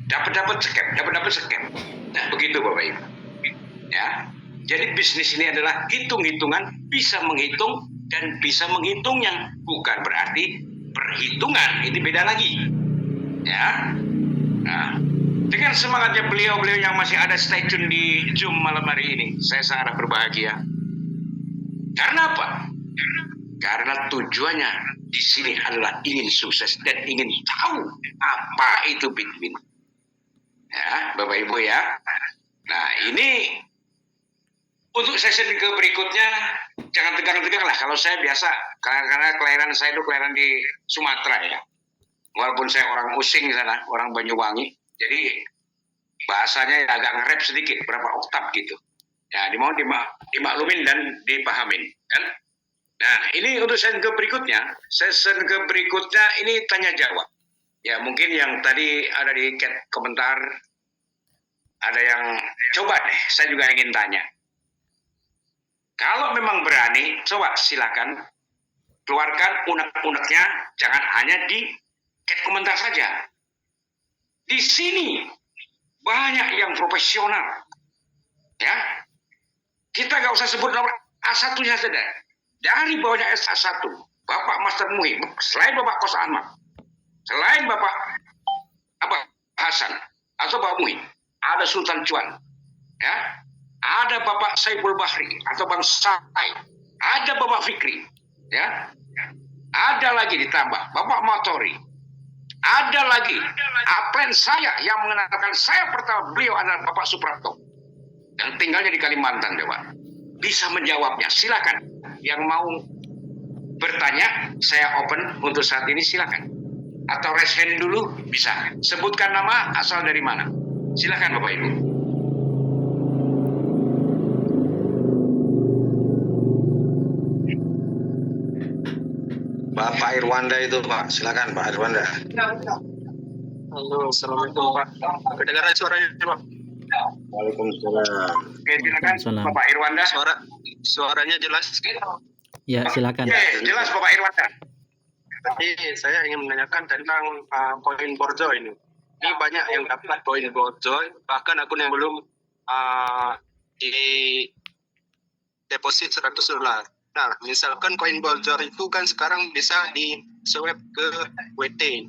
Dapat scam. Nah begitu Bapak Ibu. Ya, jadi bisnis ini adalah hitung-hitungan, bisa menghitung dan bisa menghitungnya. Bukan berarti perhitungan, ini beda lagi. Ya, nah, dengan semangatnya beliau yang masih ada stay tune di Zoom malam hari ini, saya sangat berbahagia. Karena apa? Karena tujuannya di sini adalah ingin sukses dan ingin tahu apa itu Bitwin. Ya, Bapak Ibu ya. Nah, ini untuk sesi ke berikutnya jangan tegang-tegang lah. Kalau saya biasa, karena kelahiran saya itu kelahiran di Sumatera ya. Walaupun saya orang Using di sana, orang Banyuwangi, jadi bahasanya agak nge-rap sedikit, berapa oktav gitu. Ya, dimau dimaklumin dan dipahamin, kan? Nah, ini untuk sesi ke berikutnya. Sesi ke berikutnya ini tanya jawab. Ya, mungkin yang tadi ada di komentar, ada yang coba deh, saya juga ingin tanya. Kalau memang berani, coba silakan keluarkan unek-uneknya, jangan hanya di komentar saja. Di sini banyak yang profesional, ya. Kita nggak usah sebut nomor A1-nya saja. Dari bawahnya SA1, Bapak Mas Tarmuhi, selain Bapak Kos Ahmad, selain Bapak Hasan atau Bapak Muhi, ada Sultan Cuan, ya. Ada Bapak Saiful Bahri atau Bang Sai, ada Bapak Fikri, ya, ada lagi ditambah Bapak Matori, ada lagi upline saya yang mengenalkan saya pertama beliau adalah Bapak Suprapto. yang tinggalnya di Kalimantan, Pak, bisa menjawabnya. Silakan. Yang mau bertanya, saya open untuk saat ini, silakan. Atau raise hand dulu, bisa. Sebutkan nama, asal dari mana. Silakan Bapak Ibu. Bapak Irwanda itu Pak, silakan Pak Irwanda. Halo, assalamualaikum Pak. Kedengaran suaranya Pak? Waalaikumsalam. Oke, silakan Waalaikumsalam. Bapak Irwanda. Suaranya jelas. Ya, silakan. Oke, jelas Bapak Irwanda. Ini saya ingin menanyakan tentang koin borjo ini. Ini banyak yang dapat koin borjo, bahkan akun yang belum di deposit $100. Nah, misalkan koin borjo itu kan sekarang bisa di swap ke WT.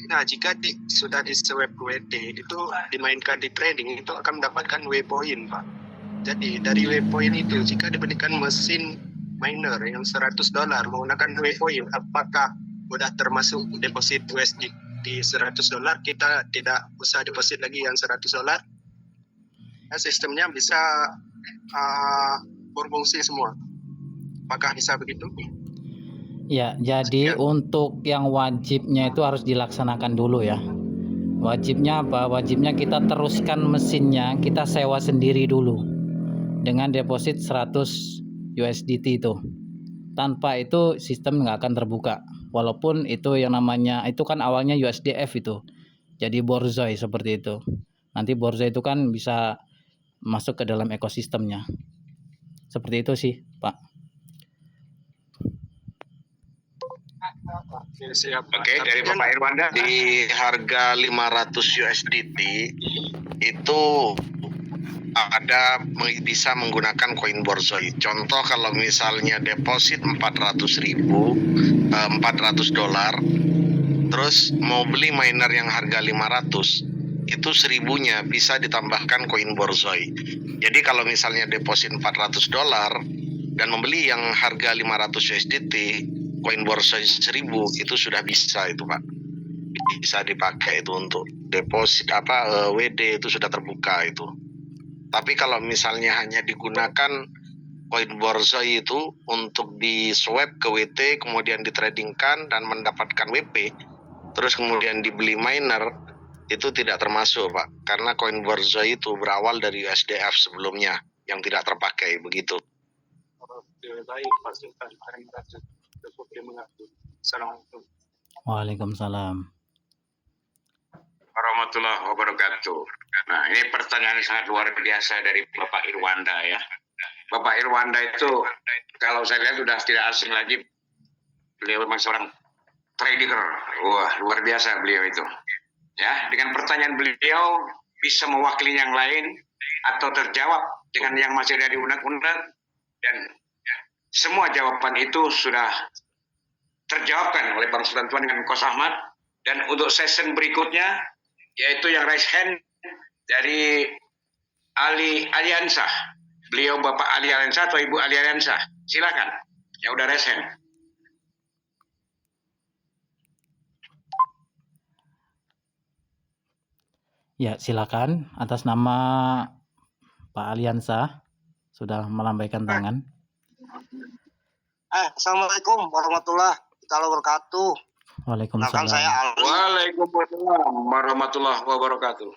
Nah, jika sudah di swap ke WT, itu dimainkan di trading, itu akan mendapatkan W-point, Pak. Jadi, dari W-point itu, jika diberikan mesin miner yang $100 menggunakan W-point, apakah sudah termasuk deposit USD di $100, kita tidak usah deposit lagi yang $100? Nah, sistemnya bisa berfungsi semua. Apakah bisa begitu? Ya, jadi untuk yang wajibnya itu harus dilaksanakan dulu ya. Wajibnya apa? Wajibnya kita teruskan mesinnya, kita sewa sendiri dulu dengan deposit 100 USDT itu. Tanpa itu sistem nggak akan terbuka. Walaupun itu yang namanya, itu kan awalnya USDF itu. Jadi Borzoi seperti itu. Nanti Borzoi itu kan bisa masuk ke dalam ekosistemnya. Seperti itu sih, Pak. Oke, dari Bapak Irwanda. Di harga 500 USDT itu ada bisa menggunakan koin Borzoi. Contoh kalau misalnya deposit 400 dolar, terus mau beli miner yang harga 500, itu 1000-nya bisa ditambahkan koin Borzoi. Jadi kalau misalnya deposit 400 dolar dan membeli yang harga 500 USDT, koin Borzoi 1000 itu sudah bisa itu Pak. Bisa dipakai itu untuk deposit WD itu sudah terbuka itu. Tapi kalau misalnya hanya digunakan koin Borzoi itu untuk di swap ke WT, kemudian ditradingkan dan mendapatkan WP, terus kemudian dibeli miner, itu tidak termasuk Pak. Karena koin Borzoi itu berawal dari USDF sebelumnya yang tidak terpakai begitu. Baik, Pak Sultan. Assalamualaikum. Waalaikumsalam. Warahmatullahi wabarakatuh. Nah, ini pertanyaan yang sangat luar biasa dari Bapak Irwanda ya. Bapak Irwanda itu kalau saya lihat sudah tidak asing lagi. Beliau memang seorang trader. Wah, luar biasa beliau itu. Ya, dengan pertanyaan beliau bisa mewakili yang lain atau terjawab dengan yang masih ada di undang-undang, dan semua jawaban itu sudah terjawabkan oleh Bang Sultan Tuan dengan Kos Ahmad. Dan untuk session berikutnya, yaitu yang raise hand dari Ali Aliansah. Beliau Bapak Ali Aliansah atau Ibu Ali Aliansah. Silakan. Ya udah raise hand. Ya, silakan atas nama Pak Aliansa sudah melambaikan tangan. Assalamualaikum warahmatullahi wabarakatuh. Kenalkan Waalaikumsalam. saya Ali. Waalaikumsalam warahmatullahi wabarakatuh.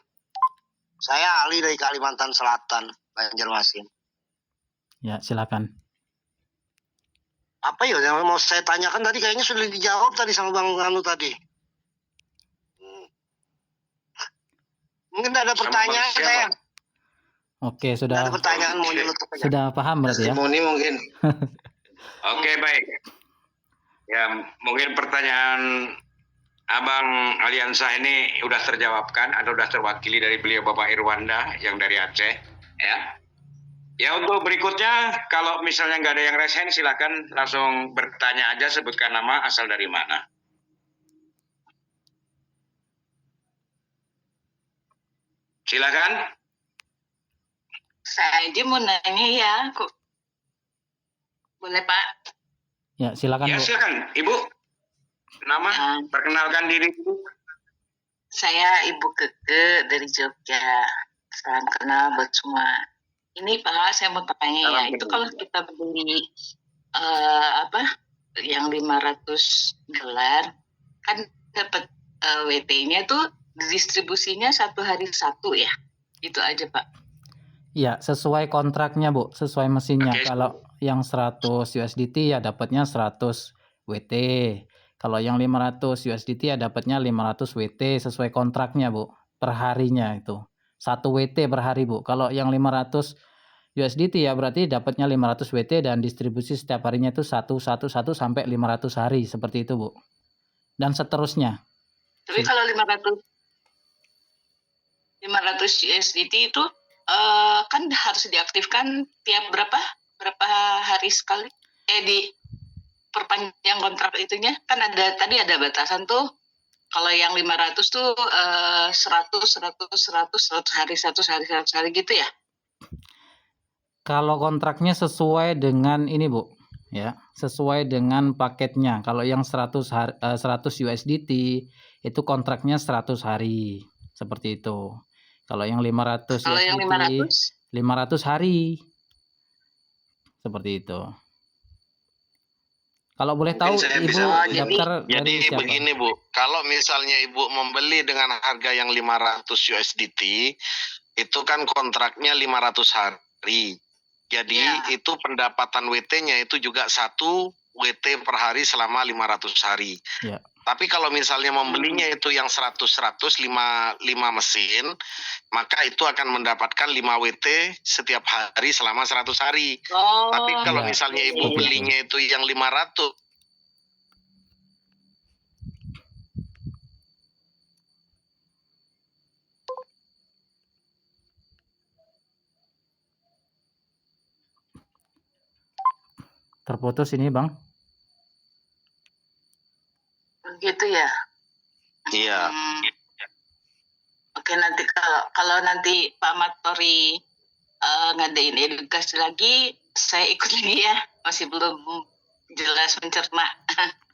Saya Ali dari Kalimantan Selatan, Banjarmasin. Ya, silakan. Apa ya yang mau saya tanyakan tadi kayaknya sudah dijawab tadi sama Bang Anu tadi. Mungkin ada pertanyaan siapa? saya. Oke, sudah Ada pertanyaan mau nyeletuk. sudah paham berarti ya. Testimoni mungkin. Oke, baik. Ya, mungkin pertanyaan Abang Aliansa ini sudah terjawabkan atau sudah terwakili dari beliau Bapak Irwanda yang dari Aceh. Ya. Ya, untuk berikutnya, kalau misalnya nggak ada yang raise hand, silakan langsung bertanya aja, sebutkan nama, asal dari mana. Silakan. Saya aja mau nanya ya, kok. Boleh Pak? Ya, silakan Ya, Bu. silakan, Ibu. Nama, perkenalkan diri. Saya Ibu Keke dari Jogja. Salam kenal buat semua. Ini Pak, saya mau tanya ya, itu kalau kita beli apa yang 500 dolar kan dapat WT-nya tuh distribusinya 1 hari 1 ya. Itu aja Pak. Iya, sesuai kontraknya, Bu, sesuai mesinnya. Oke. Kalau yang 100 USDT ya dapatnya 100 WT. Kalau yang 500 USDT ya dapatnya 500 WT sesuai kontraknya, Bu. Per harinya itu. 1 WT per hari, Bu. Kalau yang 500 USDT ya berarti dapatnya 500 WT dan distribusi setiap harinya itu 1 sampai 500 hari seperti itu, Bu. Dan seterusnya. Tapi kalau 500 USDT itu kan harus diaktifkan tiap berapa hari sekali? Di perpanjang kontrak itunya kan tadi ada batasan tuh. Kalau yang 500 tuh 100 hari 100 hari gitu ya. Kalau kontraknya sesuai dengan ini, Bu, ya, sesuai dengan paketnya. Kalau yang 100 USDT itu kontraknya 100 hari, seperti itu. Kalau yang 500 Kalau yang USDT 500 500 hari. Seperti itu. Kalau boleh tahu Mungkin saya Ibu bisa daftar dari Jadi siapa? begini Bu, kalau misalnya Ibu membeli dengan harga yang 500 USDT, itu kan kontraknya 500 hari. Jadi Ya. itu pendapatan WT-nya itu juga 1 WT per hari selama 500 hari. Ya. Tapi kalau misalnya membelinya itu yang 100 5 mesin, maka itu akan mendapatkan 5 WT setiap hari selama 100 hari. Oh. Tapi kalau Ya, misalnya Ibu seperti itu. belinya itu yang 500 Terputus ini, Bang. Gitu ya. Iya. Oke, nanti kalau nanti Pak Matori ngadain edukasi lagi, saya ikut lagi ya. Masih belum jelas mencerna.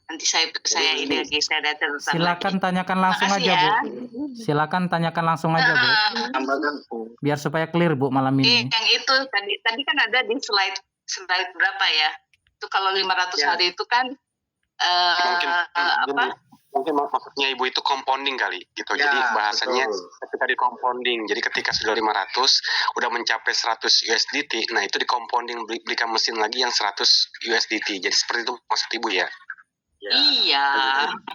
Nanti saya ini lagi, saya datang. Silakan tanyakan langsung Makasih aja, ya. Bu. Silakan tanyakan langsung aja, Bu. Biar supaya clear, Bu, malam ini. Yang itu tadi kan ada di slide berapa ya? Itu kalau 500 Ya. hari itu kan Mungkin maksudnya Ibu itu compounding kali gitu. Ya, Jadi bahasanya betul. ketika di compounding. Jadi ketika sudah 500 udah mencapai 100 USDT, nah itu di compounding belikan mesin lagi yang 100 USDT. Jadi seperti itu maksud Ibu ya. Iya.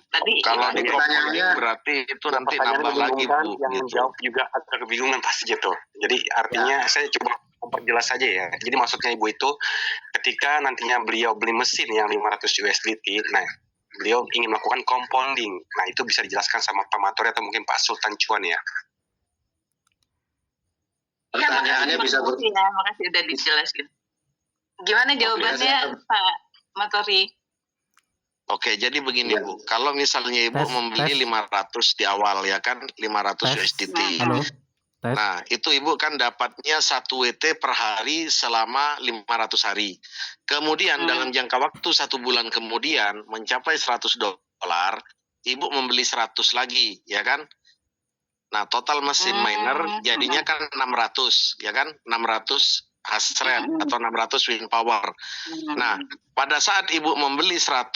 Tadi Kalau itu di compounding berarti itu nanti nambah lagi Bu. Yang Gitu. menjawab juga agak kebingungan pasti gitu. Jadi artinya saya coba memperjelas saja ya. Jadi maksudnya Ibu itu ketika nantinya beliau beli mesin yang 500 USDT, nah beliau ingin melakukan compounding. Nah itu bisa dijelaskan sama Pak Matori atau mungkin Pak Sultan Cuan ya. Ya, Pertanyaannya bisa ber- makasih udah dijelaskan. Gimana jawabannya Pak Matori? Oke, jadi begini Bu. Kalau misalnya Ibu Tes, membeli tes. 500 di awal ya kan, 500 Tes. USDT. Halo. Tes. Nah, itu Ibu kan dapatnya 1 WT per hari selama 500 hari. Kemudian dalam jangka waktu 1 bulan kemudian mencapai 100 dolar, Ibu membeli 100 lagi, ya kan? Nah, total mesin miner jadinya kan 600, ya kan? 600 hash rate atau 600 wind power. Nah, pada saat Ibu membeli 100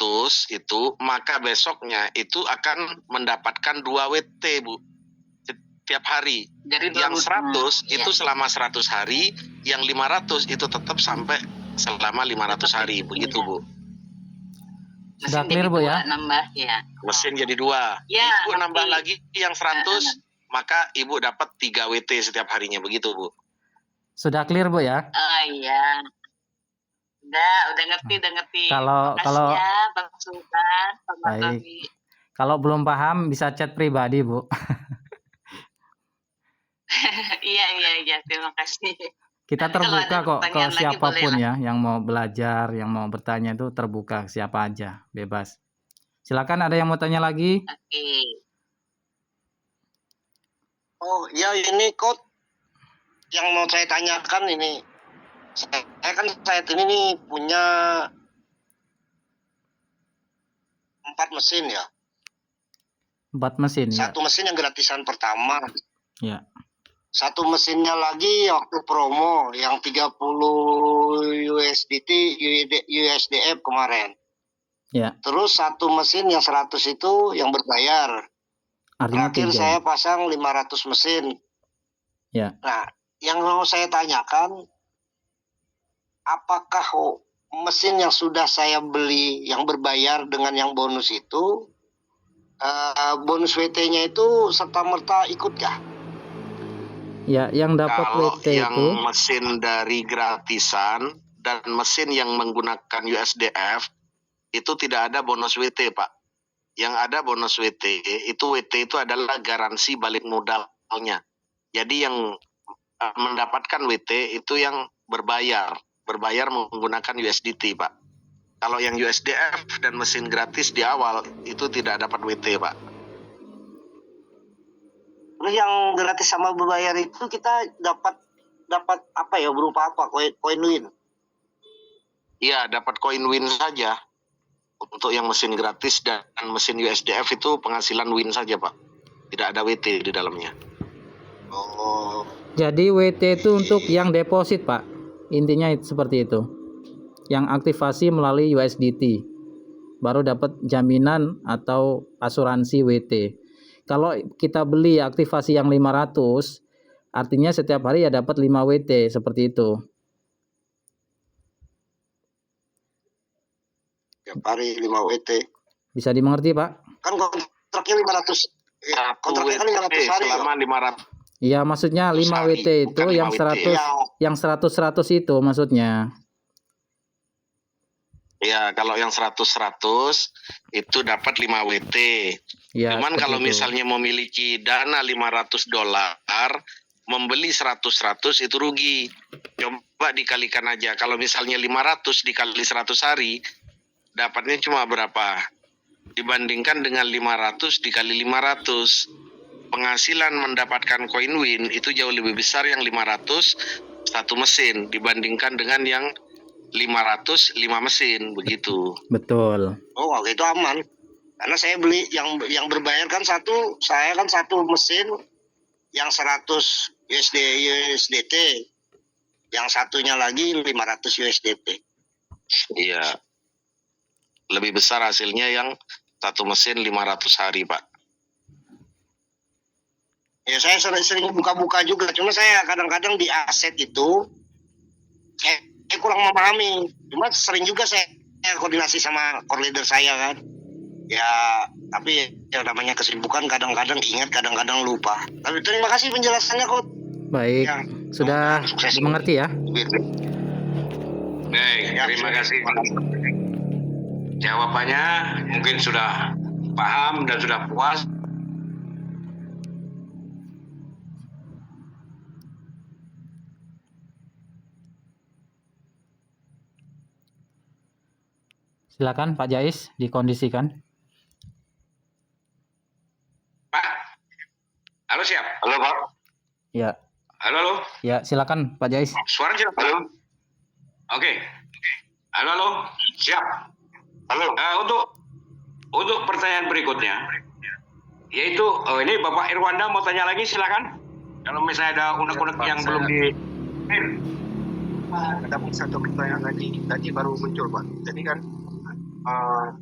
itu, maka besoknya itu akan mendapatkan 2 WT, Bu. Setiap hari. Jadi Yang 100 itu ya. selama 100 hari, yang 500 itu tetap sampai selama 500 hari. Begitu, Bu. Sudah Mesin clear, jadi Bu, ya? 2 nambah ya. Mesin jadi 2. Ya, Ibu nambah ngerti. lagi yang 100, maka Ibu dapat 3 WT setiap harinya. Begitu, Bu. Sudah clear, Bu, ya? Oh iya. Udah ngerti. Kalau- Makasih ya, Bang Sultan, Pak Baik. Matori. Kalau belum paham bisa chat pribadi, Bu. Iya, terima kasih. Kita Nanti kalau terbuka ada kok ke pertanyaan lagi siapapun boleh ya yang mau belajar, yang mau bertanya itu terbuka siapa aja, bebas. Silakan, ada yang mau tanya lagi? Oke. Oh ya, ini Coach yang mau saya tanyakan ini. Saya kan saat ini nih punya 4 mesin ya. 4 mesin ya. 1 mesin yang gratisan pertama. Ya. satu mesinnya lagi waktu promo yang 30 USDT USDF kemarin. Ya, Terus satu mesin yang 100 itu yang berbayar. artinya Terakhir 3. saya pasang 500 mesin. Ya, Nah, yang mau saya tanyakan, apakah mesin yang sudah saya beli yang berbayar dengan yang bonus itu, bonus WT-nya itu serta-merta ikut kah? ya, yang dapat Kalau WT yang itu, mesin dari gratisan dan mesin yang menggunakan USDF itu tidak ada bonus WT, Pak. Yang ada bonus WT itu adalah garansi balik modalnya. Jadi yang mendapatkan WT itu yang berbayar menggunakan USDT, Pak. Kalau yang USDF dan mesin gratis di awal itu tidak dapat WT, Pak. Terus yang gratis sama berbayar itu kita dapat apa ya, berupa apa? Koin win. Iya, dapat koin win saja. Untuk yang mesin gratis dan mesin USDF itu penghasilan win saja, Pak. Tidak ada WT di dalamnya. Oh, jadi WT itu untuk yang deposit, Pak. Intinya seperti itu. Yang aktivasi melalui USDT. Baru dapat jaminan atau asuransi WT. Kalau kita beli aktivasi yang 500, artinya setiap hari ya dapat 5 WT, seperti itu. tiap hari 5 WT. Bisa dimengerti, Pak? Kan kontraknya 500. Ya, Satu kontraknya kan WT 500 hari. selama 500 Iya, maksudnya 5 hari, WT itu bukan yang 5 WT. 100 yang 100 itu maksudnya. Ya, kalau yang 100 itu dapat 5 WT. Ya, Cuman seperti kalau itu. misalnya memiliki dana $500, membeli 100 itu rugi. Coba dikalikan aja. Kalau misalnya 500 dikali 100 hari, dapatnya cuma berapa? Dibandingkan dengan 500 dikali 500. Penghasilan mendapatkan koin win itu jauh lebih besar yang 500 satu mesin dibandingkan dengan yang 500 5 mesin, begitu. Betul. Oh, kalau itu aman. Karena saya beli yang berbayar kan saya kan satu mesin yang 100 USDT. Yang satunya lagi 500 USDT. Iya. Lebih besar hasilnya yang satu mesin 500 hari, Pak. Ya, saya sering buka-buka juga. Cuma saya kadang-kadang di aset itu saya kurang memahami. Cuma sering juga saya koordinasi sama core leader saya kan. Ya, tapi yang namanya kesibukan kadang-kadang ingat, kadang-kadang lupa. Tapi terima kasih penjelasannya, Coach. Baik, Ya, sudah sukses. dimengerti ya? Baik, terima kasih. Jawabannya mungkin sudah paham dan sudah puas. Silakan Pak Jais dikondisikan. Pak, halo siap? Halo, Pak. Ya, Halo, halo. ya silakan Pak Jais. Suara jelas? Halo. Oke. Halo, halo. Siap. Halo. Untuk pertanyaan berikutnya, yaitu ini Bapak Irwanda mau tanya lagi, silakan. Kalau misalnya ada unek-unek yang belum di. Ada satu pertanyaan lagi. Tadi baru muncul, Pak. Jadi kan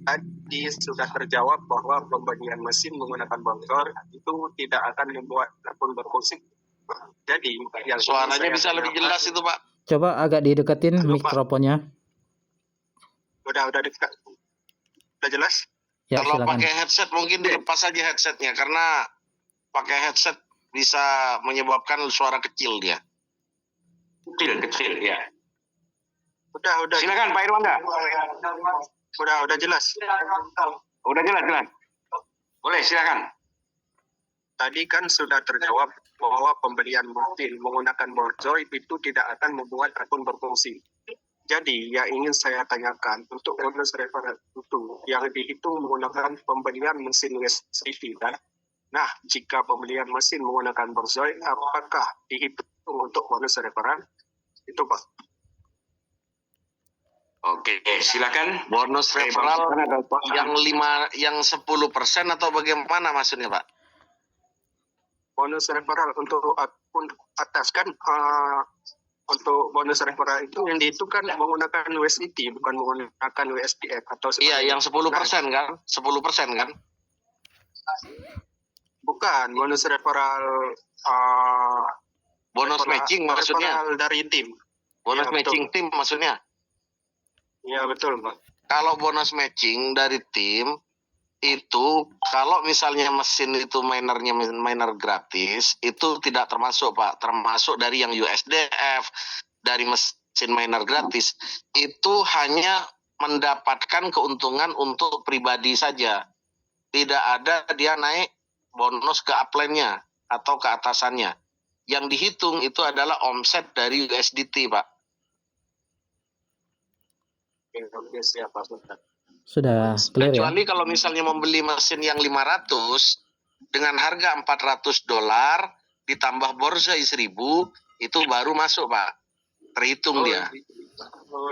tadi sudah terjawab bahwa pembelian mesin menggunakan bongkar itu tidak akan membuat akun berfungsi. Jadi yang Suaranya bisa lebih jelas itu, Pak. Coba agak dideketin Halo, Pak. mikrofonnya. Udah dekat. Udah jelas? Ya, Kalau silakan. pakai headset mungkin dilepas saja headsetnya karena pakai headset bisa menyebabkan suara kecil dia. Kecil, ya. Udah. Silakan Pak Irwanda. Udah jelas. Udah jelas. Boleh, silakan. Tadi kan sudah terjawab bahwa pembelian mesin menggunakan borjoy itu tidak akan membuat akun berfungsi. Jadi yang ingin saya tanyakan untuk bonus referral itu yang dihitung menggunakan pembelian mesin USDT kan? Nah, jika pembelian mesin menggunakan borjoy, apakah dihitung untuk bonus referral? Itu, Pak. Oke, silakan. Bonus referral yang 10% atau bagaimana maksudnya, Pak? Bonus referral untuk untuk atas kan untuk bonus referral itu yang dihitung kan menggunakan USDT bukan menggunakan USDF atau Iya, yang 10% kan? 10% kan? bukan bonus referral Bonus matching maksudnya. referral dari tim. Bonus Iya, matching tim maksudnya. Iya betul Pak. Kalau bonus matching dari tim itu kalau misalnya mesin itu minernya miner gratis itu tidak termasuk Pak, termasuk dari yang USDF, dari mesin miner gratis itu hanya mendapatkan keuntungan untuk pribadi saja. Tidak ada dia naik bonus ke upline-nya atau ke atasannya. Yang dihitung itu adalah omset dari USDT Pak. Oke, siap Pak. Sudah clear ya? Kecuali kalau misalnya membeli mesin yang 500 dengan harga $400 ditambah borzoi 1000 itu baru masuk Pak. Terhitung dia.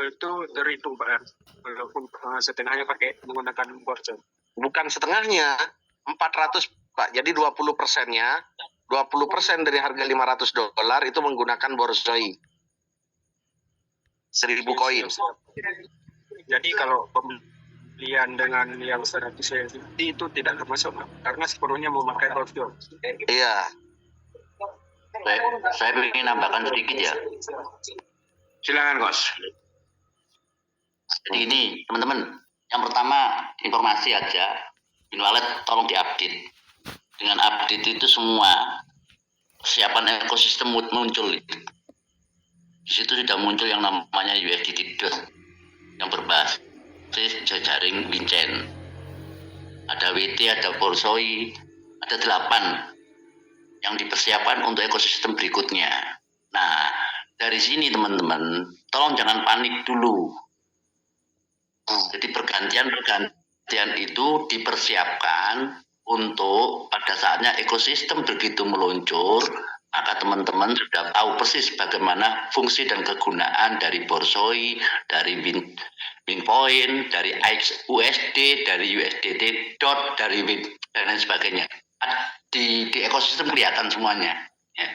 Itu terhitung Pak. Walaupun setengahnya pakai menggunakan voucher. Bukan setengahnya, 400 Pak. Jadi 20%-nya, 20% dari harga $500 itu menggunakan borzoi. 1000 koin. Jadi kalau pembelian dengan yang 100 itu tidak termasuk Pak, karena sepenuhnya memakai voucher. Iya. Saya ingin nambahkan sedikit ya. Silakan Kos. Jadi ini teman-teman, yang pertama informasi aja, Binwalet tolong diupdate. Dengan update itu semua persiapan ekosistem muncul. Di situ sudah muncul yang namanya USDT DOT yang berbasis jaring Wincen. Ada WT, ada borzoi, ada 8 yang dipersiapkan untuk ekosistem berikutnya. Nah, dari sini teman-teman, tolong jangan panik dulu. Jadi pergantian itu dipersiapkan untuk pada saatnya ekosistem begitu meluncur, maka teman-teman sudah tahu persis bagaimana fungsi dan kegunaan dari borzoi, dari Winpoint, dari USD, dari USDT DOT, dari Win dan lain sebagainya. Di ekosistem kelihatan semuanya. Ya.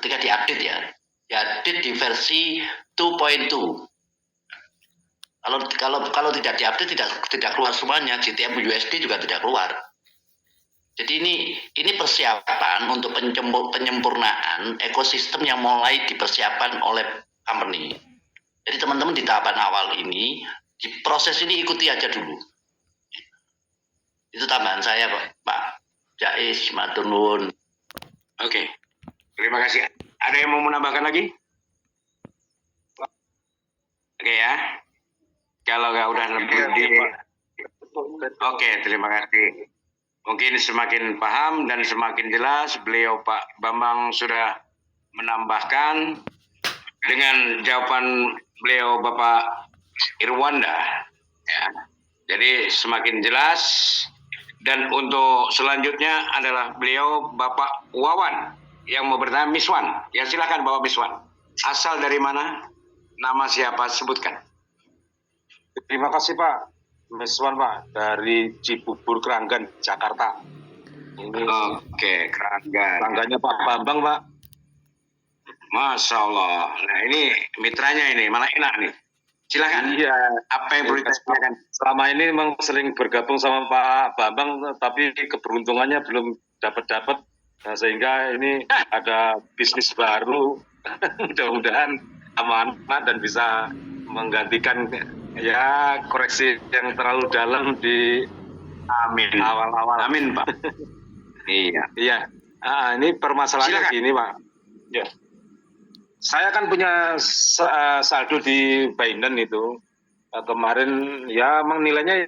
Ketika diupdate ya, diupdate di versi 2.2. Kalau tidak diupdate tidak keluar semuanya, GTM USD juga tidak keluar. Jadi ini persiapan untuk penyempurnaan ekosistem yang mulai dipersiapkan oleh company. Jadi teman-teman di tahapan awal ini, di proses ini ikuti aja dulu. Itu tambahan saya Pak Jais, matur nuwun. Oke. Terima kasih. Ada yang mau menambahkan lagi? Oke ya. Kalau nggak udah lebih di... Oke, terima kasih. Mungkin semakin paham dan semakin jelas beliau Pak Bambang sudah menambahkan dengan jawaban beliau Bapak Irwanda. Ya. Jadi semakin jelas. Dan untuk selanjutnya adalah beliau Bapak Wawan yang mau bertanya. Miswan. Ya silakan Bapak Miswan. Asal dari mana? Nama siapa? Sebutkan. Terima kasih Pak. Miswan Pak, dari Cibubur Keranggan, Jakarta. Ini Oke, Kerangganya Pak Bambang Pak. Masya Allah. Nah ini mitranya ini, malah enak nih. Silakan. Iya. Apa yang perlu ditanyakan? Selama ini memang sering bergabung sama Pak Bambang, tapi keberuntungannya belum dapat. Nah, sehingga ini ada bisnis baru. Mudah-mudahan amanah dan bisa menggantikan ya koreksi yang terlalu dalam di awal-awal. Amin Pak. Iya. Iya. Ini permasalahannya Silakan. gini Pak. Ya. Saya kan punya saldo di Binance itu. Kemarin ya memang nilainya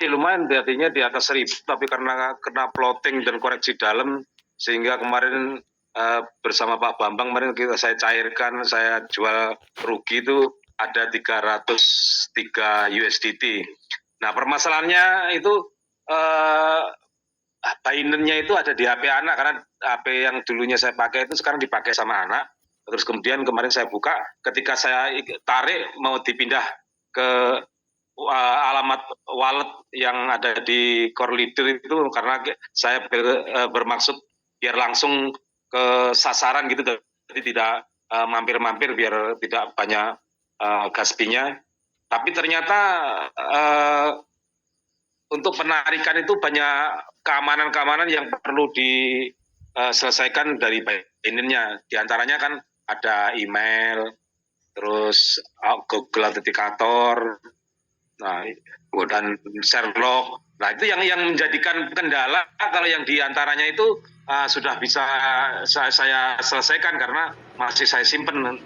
lumayan, artinya di atas 1000, tapi karena kena plotting dan koreksi dalam sehingga kemarin bersama Pak Bambang kemarin saya cairkan, saya jual rugi itu ada 303 USDT. Nah permasalahannya itu Binance-nya itu ada di HP anak, karena HP yang dulunya saya pakai itu sekarang dipakai sama anak. Terus kemudian kemarin saya buka, ketika saya tarik mau dipindah ke alamat wallet yang ada di core leader itu, karena saya bermaksud biar langsung ke sasaran gitu, jadi tidak mampir-mampir biar tidak banyak gas fee-nya. Tapi ternyata untuk penarikan itu banyak keamanan-keamanan yang perlu diselesaikan dari Binance-nya. Di antaranya kan ada email, terus Google Authenticator, nah, dan Sherlock. Nah, itu yang menjadikan kendala kalau yang diantaranya itu sudah bisa saya selesaikan karena masih saya simpen.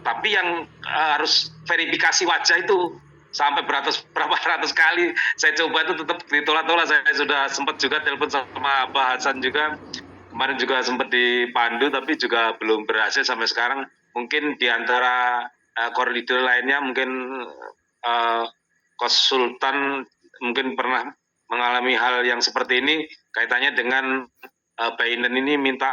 Tapi yang harus verifikasi wajah itu sampai berapa ratus kali saya coba itu tetap ditolak-tolak. Saya sudah sempat juga telepon sama Pak Hasan juga, kemarin juga sempat dipandu tapi juga belum berhasil sampai sekarang. Mungkin di antara core leader lainnya mungkin konsultan mungkin pernah mengalami hal yang seperti ini kaitannya dengan Binance ini minta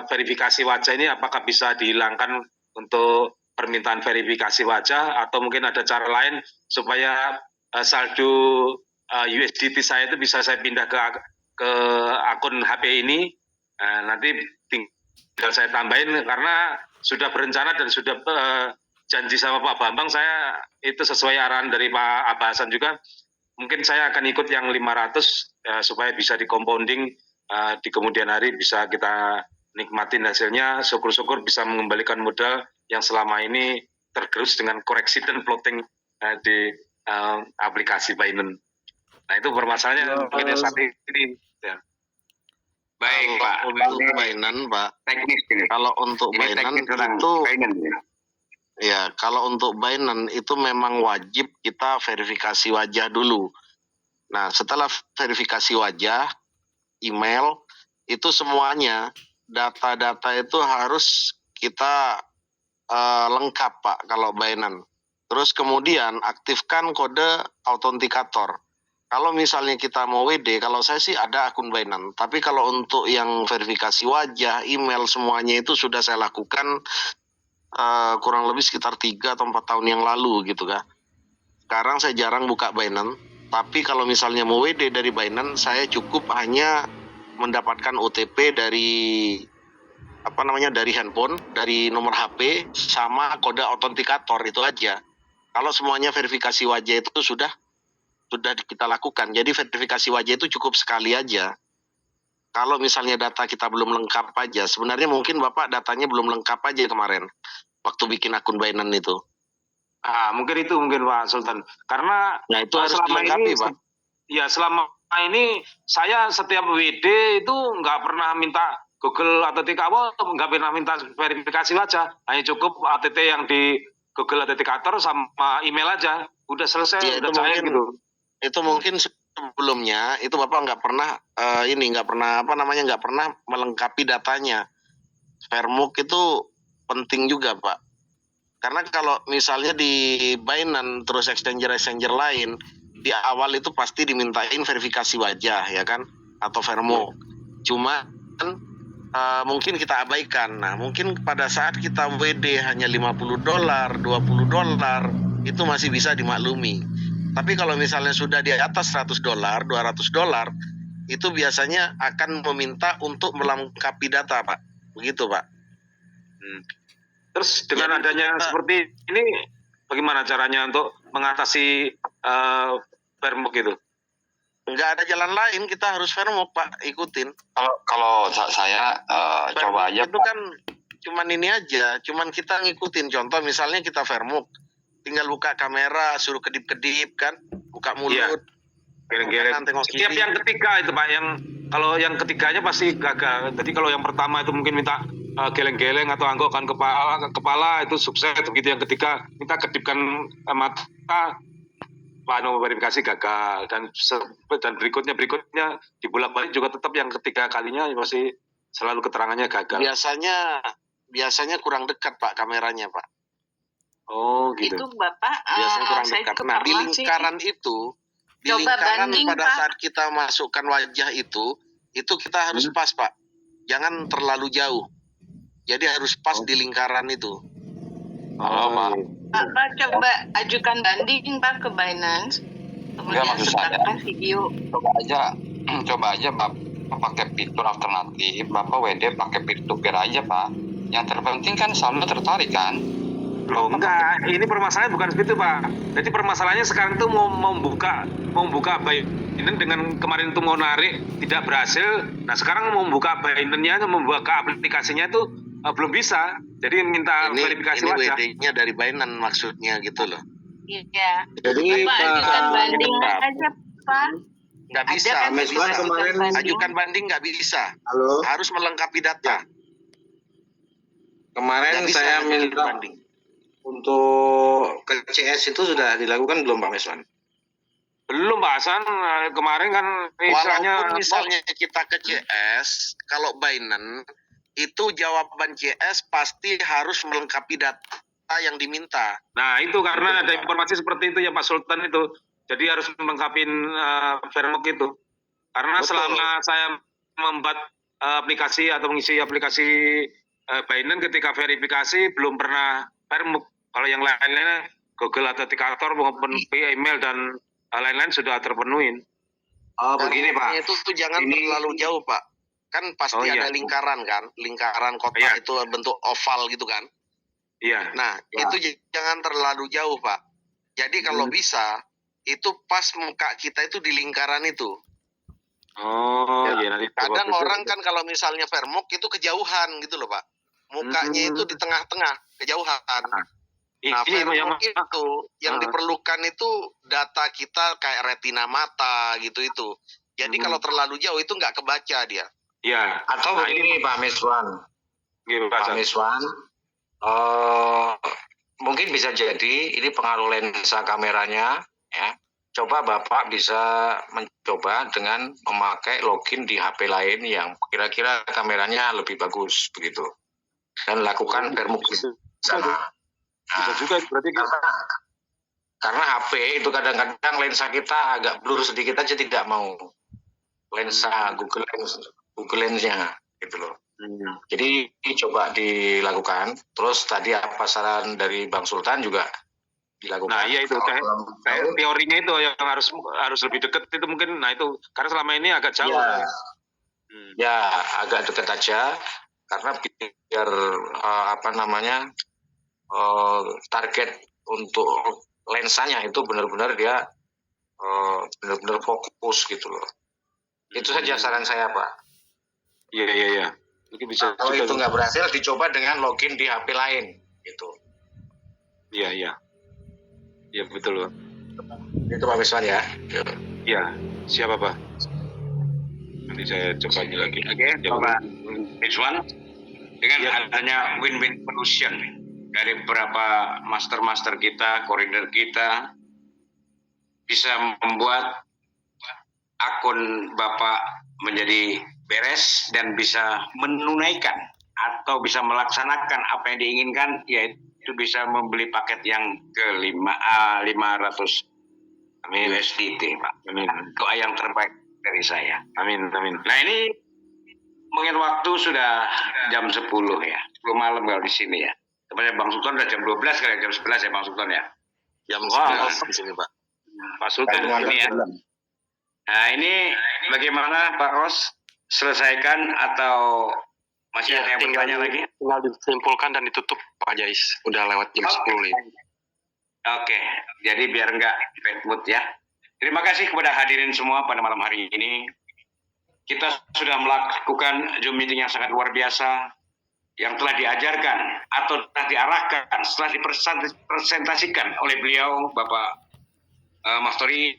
verifikasi wajah ini apakah bisa dihilangkan untuk permintaan verifikasi wajah, atau mungkin ada cara lain supaya saldo USDT saya itu bisa saya pindah ke akun HP ini. Nanti tinggal saya tambahin karena sudah berencana dan sudah janji sama Pak Bambang, saya itu sesuai arahan dari Pak Abasan juga. Mungkin saya akan ikut yang 500 supaya bisa di-compounding di kemudian hari, bisa kita nikmatin hasilnya. Syukur-syukur bisa mengembalikan modal yang selama ini tergerus dengan koreksi dan floating di aplikasi Binance. Nah, itu permasalahannya mungkin yang saat ini. Ya. Baik, Pak. Untuk Binance, Pak. Teknis ini. Kalau untuk Ini Binance teknis tentang itu Binance, ya. ya, kalau untuk Binance itu memang wajib kita verifikasi wajah dulu. Nah, setelah verifikasi wajah, email, itu semuanya data-data itu harus kita lengkap, Pak, kalau Binance. Terus kemudian aktifkan kode autentikator. Kalau misalnya kita mau WD, kalau saya sih ada akun Binance. Tapi kalau untuk yang verifikasi wajah, email, semuanya itu sudah saya lakukan kurang lebih sekitar 3 atau 4 tahun yang lalu gitu kan. Sekarang saya jarang buka Binance. Tapi kalau misalnya mau WD dari Binance, saya cukup hanya mendapatkan OTP dari dari handphone, dari nomor HP, sama kode autentikator, itu aja. Kalau semuanya verifikasi wajah itu sudah kita lakukan. Jadi verifikasi wajah itu cukup sekali aja. Kalau misalnya data kita belum lengkap aja, sebenarnya mungkin Bapak datanya belum lengkap aja kemarin waktu bikin akun Binance itu. Mungkin Pak Sultan. Karena itu harus dilengkapi, Pak. Ya, selama ini saya setiap WD itu nggak pernah minta Google Authenticator, nggak pernah minta verifikasi wajah. Hanya cukup ATT yang di Google Authenticator sama email aja. Udah selesai, ya, udah cair gitu. Itu mungkin sebelumnya itu Bapak nggak pernah nggak pernah melengkapi datanya. Vermuk itu penting juga, Pak. Karena kalau misalnya di Binance terus exchanger lain, di awal itu pasti dimintain verifikasi wajah, ya kan, atau Vermuk. Cuma mungkin kita abaikan. Nah, mungkin pada saat kita WD hanya $50, $20, itu masih bisa dimaklumi. Tapi kalau misalnya sudah di atas $100, $200, itu biasanya akan meminta untuk melengkapi data, Pak. Begitu, Pak. Terus dengan adanya seperti ini, bagaimana caranya untuk mengatasi Vermuk itu? Nggak ada jalan lain, kita harus Vermuk, Pak, ikutin. Kalau saya coba aja, itu kan cuman ini aja, cuman kita ngikutin. Contoh misalnya kita Vermuk, tinggal buka kamera, suruh kedip-kedip kan, buka mulut, geleng-geleng. Setiap yang ketiga itu, Pak, kalau yang ketiganya pasti gagal. Jadi kalau yang pertama itu mungkin minta geleng-geleng atau anggokkan kepala itu sukses. Begitu yang ketiga minta kedipkan mata, verifikasi gagal, dan berikutnya dibolak-balik juga tetap yang ketiga kalinya masih selalu keterangannya gagal. Biasanya kurang dekat, Pak, kameranya, Pak. Oh, gitu. Itu Bapak biasanya kurang dekat. Nah, di lingkaran itu, pada saat kita masukkan wajah itu kita harus pas, Pak. Jangan terlalu jauh. Jadi harus pas di lingkaran itu. Pak. Pak coba ajukan banding, Pak, ke Binance. Kemudian sertakan video. Coba aja Pak. pakai fitur alternatif, Bapak WD pakai peer-to-peer aja, Pak. Yang terpenting kan saldo tertarik kan? Loh, enggak, ini permasalahannya bukan seperti itu, Pak. Jadi permasalahannya sekarang itu mau membuka Binance dengan kemarin itu mau narik tidak berhasil. Nah, sekarang mau membuka Binance-nya, membuka aplikasinya itu belum bisa. Jadi minta verifikasi ini wajah. WD-nya dari Binance maksudnya gitu loh. Iya. Jadi Bapak ajukan banding aja, Pak. Nggak Ada bisa. kan Mas Wan ajukan kemarin banding? Ajukan banding nggak bisa. halo, Harus melengkapi data. kemarin Nggak bisa saya ngajukan minta banding. untuk ke CS itu sudah dilakukan belum Pak Meswan? Belum, Pak Hasan. Kemarin kan Walaupun misalnya kita ke CS, kalau Binance itu jawaban CS pasti harus melengkapi data yang diminta. Nah, itu karena ada informasi seperti itu ya Pak Sultan itu. Jadi harus melengkapi Vermok itu. Karena Betul. selama saya membuat aplikasi atau mengisi aplikasi Binance ketika verifikasi belum pernah Vermok. Kalau yang lain-lainnya Google Authenticator maupun via email dan lain-lain sudah terpenuhin. Oh begini Pak. Itu tuh jangan Ini- terlalu jauh, Pak. Kan pasti Oh, iya. ada lingkaran kan, lingkaran kotak Iya. itu bentuk oval gitu kan. Iya. Nah, Ya. itu jangan terlalu jauh, Pak. Jadi kalau bisa, itu pas muka kita itu di lingkaran itu. Oh, iya nanti coba Kadang pikir. orang kan kalau misalnya Vermok itu kejauhan gitu loh, Pak. Mukanya itu di tengah-tengah, kejauhan. Nah, Ini yang Vermok itu yang diperlukan itu data kita kayak retina mata gitu itu. Jadi kalau terlalu jauh itu nggak kebaca dia. ya. Atau Nah, begini Pak Meswan, Gitu, Pak Pak Hasan. Meswan, mungkin bisa jadi ini pengaruh lensa kameranya, ya. Coba Bapak bisa mencoba dengan memakai login di HP lain yang kira-kira kameranya lebih bagus begitu, dan lakukan Vermok di sana. Bisa Nah, juga berarti karena HP itu kadang-kadang lensa kita agak blur sedikit aja tidak mau lensa Google Lens-nya gitu loh. Jadi coba dilakukan. Terus tadi apa saran dari Bang Sultan juga dilakukan. Nah, iya itu kayak teorinya itu yang harus lebih dekat itu mungkin. Nah, itu karena selama ini agak jauh. Ya, ya agak dekat aja karena biar target untuk lensanya itu benar-benar dia benar-benar fokus gitu loh. Itu saja saran saya Pak. Iya. Mungkin bisa Kalau juga. itu nggak berhasil dicoba dengan login di HP lain gitu. Iya. Iya betul Pak. Itu Pak Miswan ya. Iya. Siapa Pak? Nanti saya coba lagi. Oke, Bapak Rizwan, dengan Ya. adanya win-win solution dari beberapa master kita, koridor kita, bisa membuat akun Bapak menjadi beres dan bisa menunaikan atau bisa melaksanakan apa yang diinginkan, yaitu bisa membeli paket yang ke-500 USDT, Pak. Amin. Doa yang terbaik dari saya. Amin. Nah, ini mungkin waktu sudah jam 10 ya. 10 malam kalau di sini ya. Sebenarnya Bang Sultan udah jam 12 kali, jam 11 ya Bang Sultan ya. Jam Wah. 11 di sini, Pak. Pak Sultan ini ya. Nah, ini bagaimana Pak Ros? Selesaikan atau masih ada yang bertanya lagi? Tinggal disimpulkan dan ditutup Pak Jais. Udah lewat jam 10 ini. Oke, jadi biar nggak bad mood ya. Terima kasih kepada hadirin semua pada malam hari ini. Kita sudah melakukan Zoom meeting yang sangat luar biasa, yang telah diajarkan atau telah diarahkan, setelah dipresentasikan oleh beliau, Bapak Mas Tori,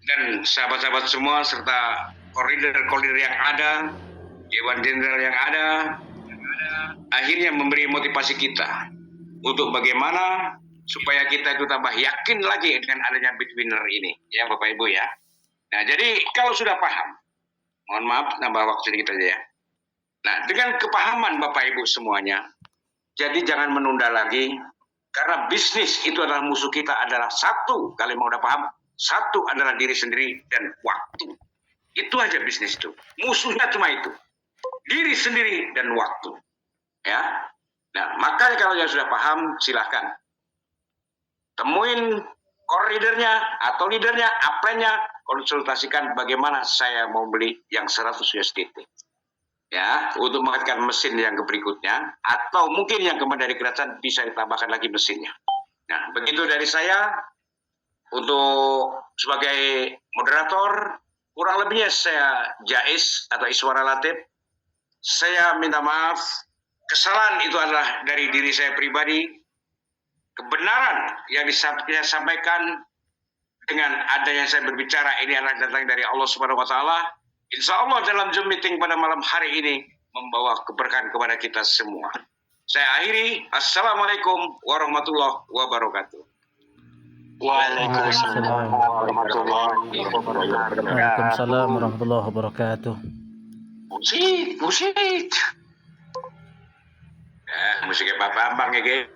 dan sahabat-sahabat semua, serta koridor-koridor yang ada, Dewan Jenderal yang ada, akhirnya memberi motivasi kita untuk bagaimana supaya kita itu tambah yakin lagi dengan adanya Bitwinner ini, ya Bapak Ibu ya. Nah, jadi kalau sudah paham, mohon maaf nambah waktu sedikit aja ya. Nah, dengan kepahaman Bapak Ibu semuanya, jadi jangan menunda lagi, karena bisnis itu adalah musuh kita adalah satu, kalian mau udah paham, satu adalah diri sendiri dan waktu. Itu aja bisnis itu. Musuhnya cuma itu. Diri sendiri dan waktu. Ya. Nah, makanya kalau yang sudah paham, silahkan temuin koridornya atau leadernya, upline-nya, konsultasikan bagaimana saya mau beli yang 100 USDT. Ya, untuk mengatakan mesin yang berikutnya, atau mungkin yang kemarin dari kerajaan bisa ditambahkan lagi mesinnya. Nah, begitu dari saya. Untuk sebagai moderator, kurang lebihnya saya Jais atau Iswara Latif. Saya minta maaf, kesalahan itu adalah dari diri saya pribadi. Kebenaran yang saya sampaikan dengan adanya saya berbicara ini adalah datang dari Allah Subhanahu wa taala. Insya Allah dalam Zoom meeting pada malam hari ini membawa keberkahan kepada kita semua. Saya akhiri. Assalamualaikum warahmatullahi wabarakatuh. Waalaikumsalam warahmatullahi wabarakatuh. Musik. Musiknya Pak Bambang ya,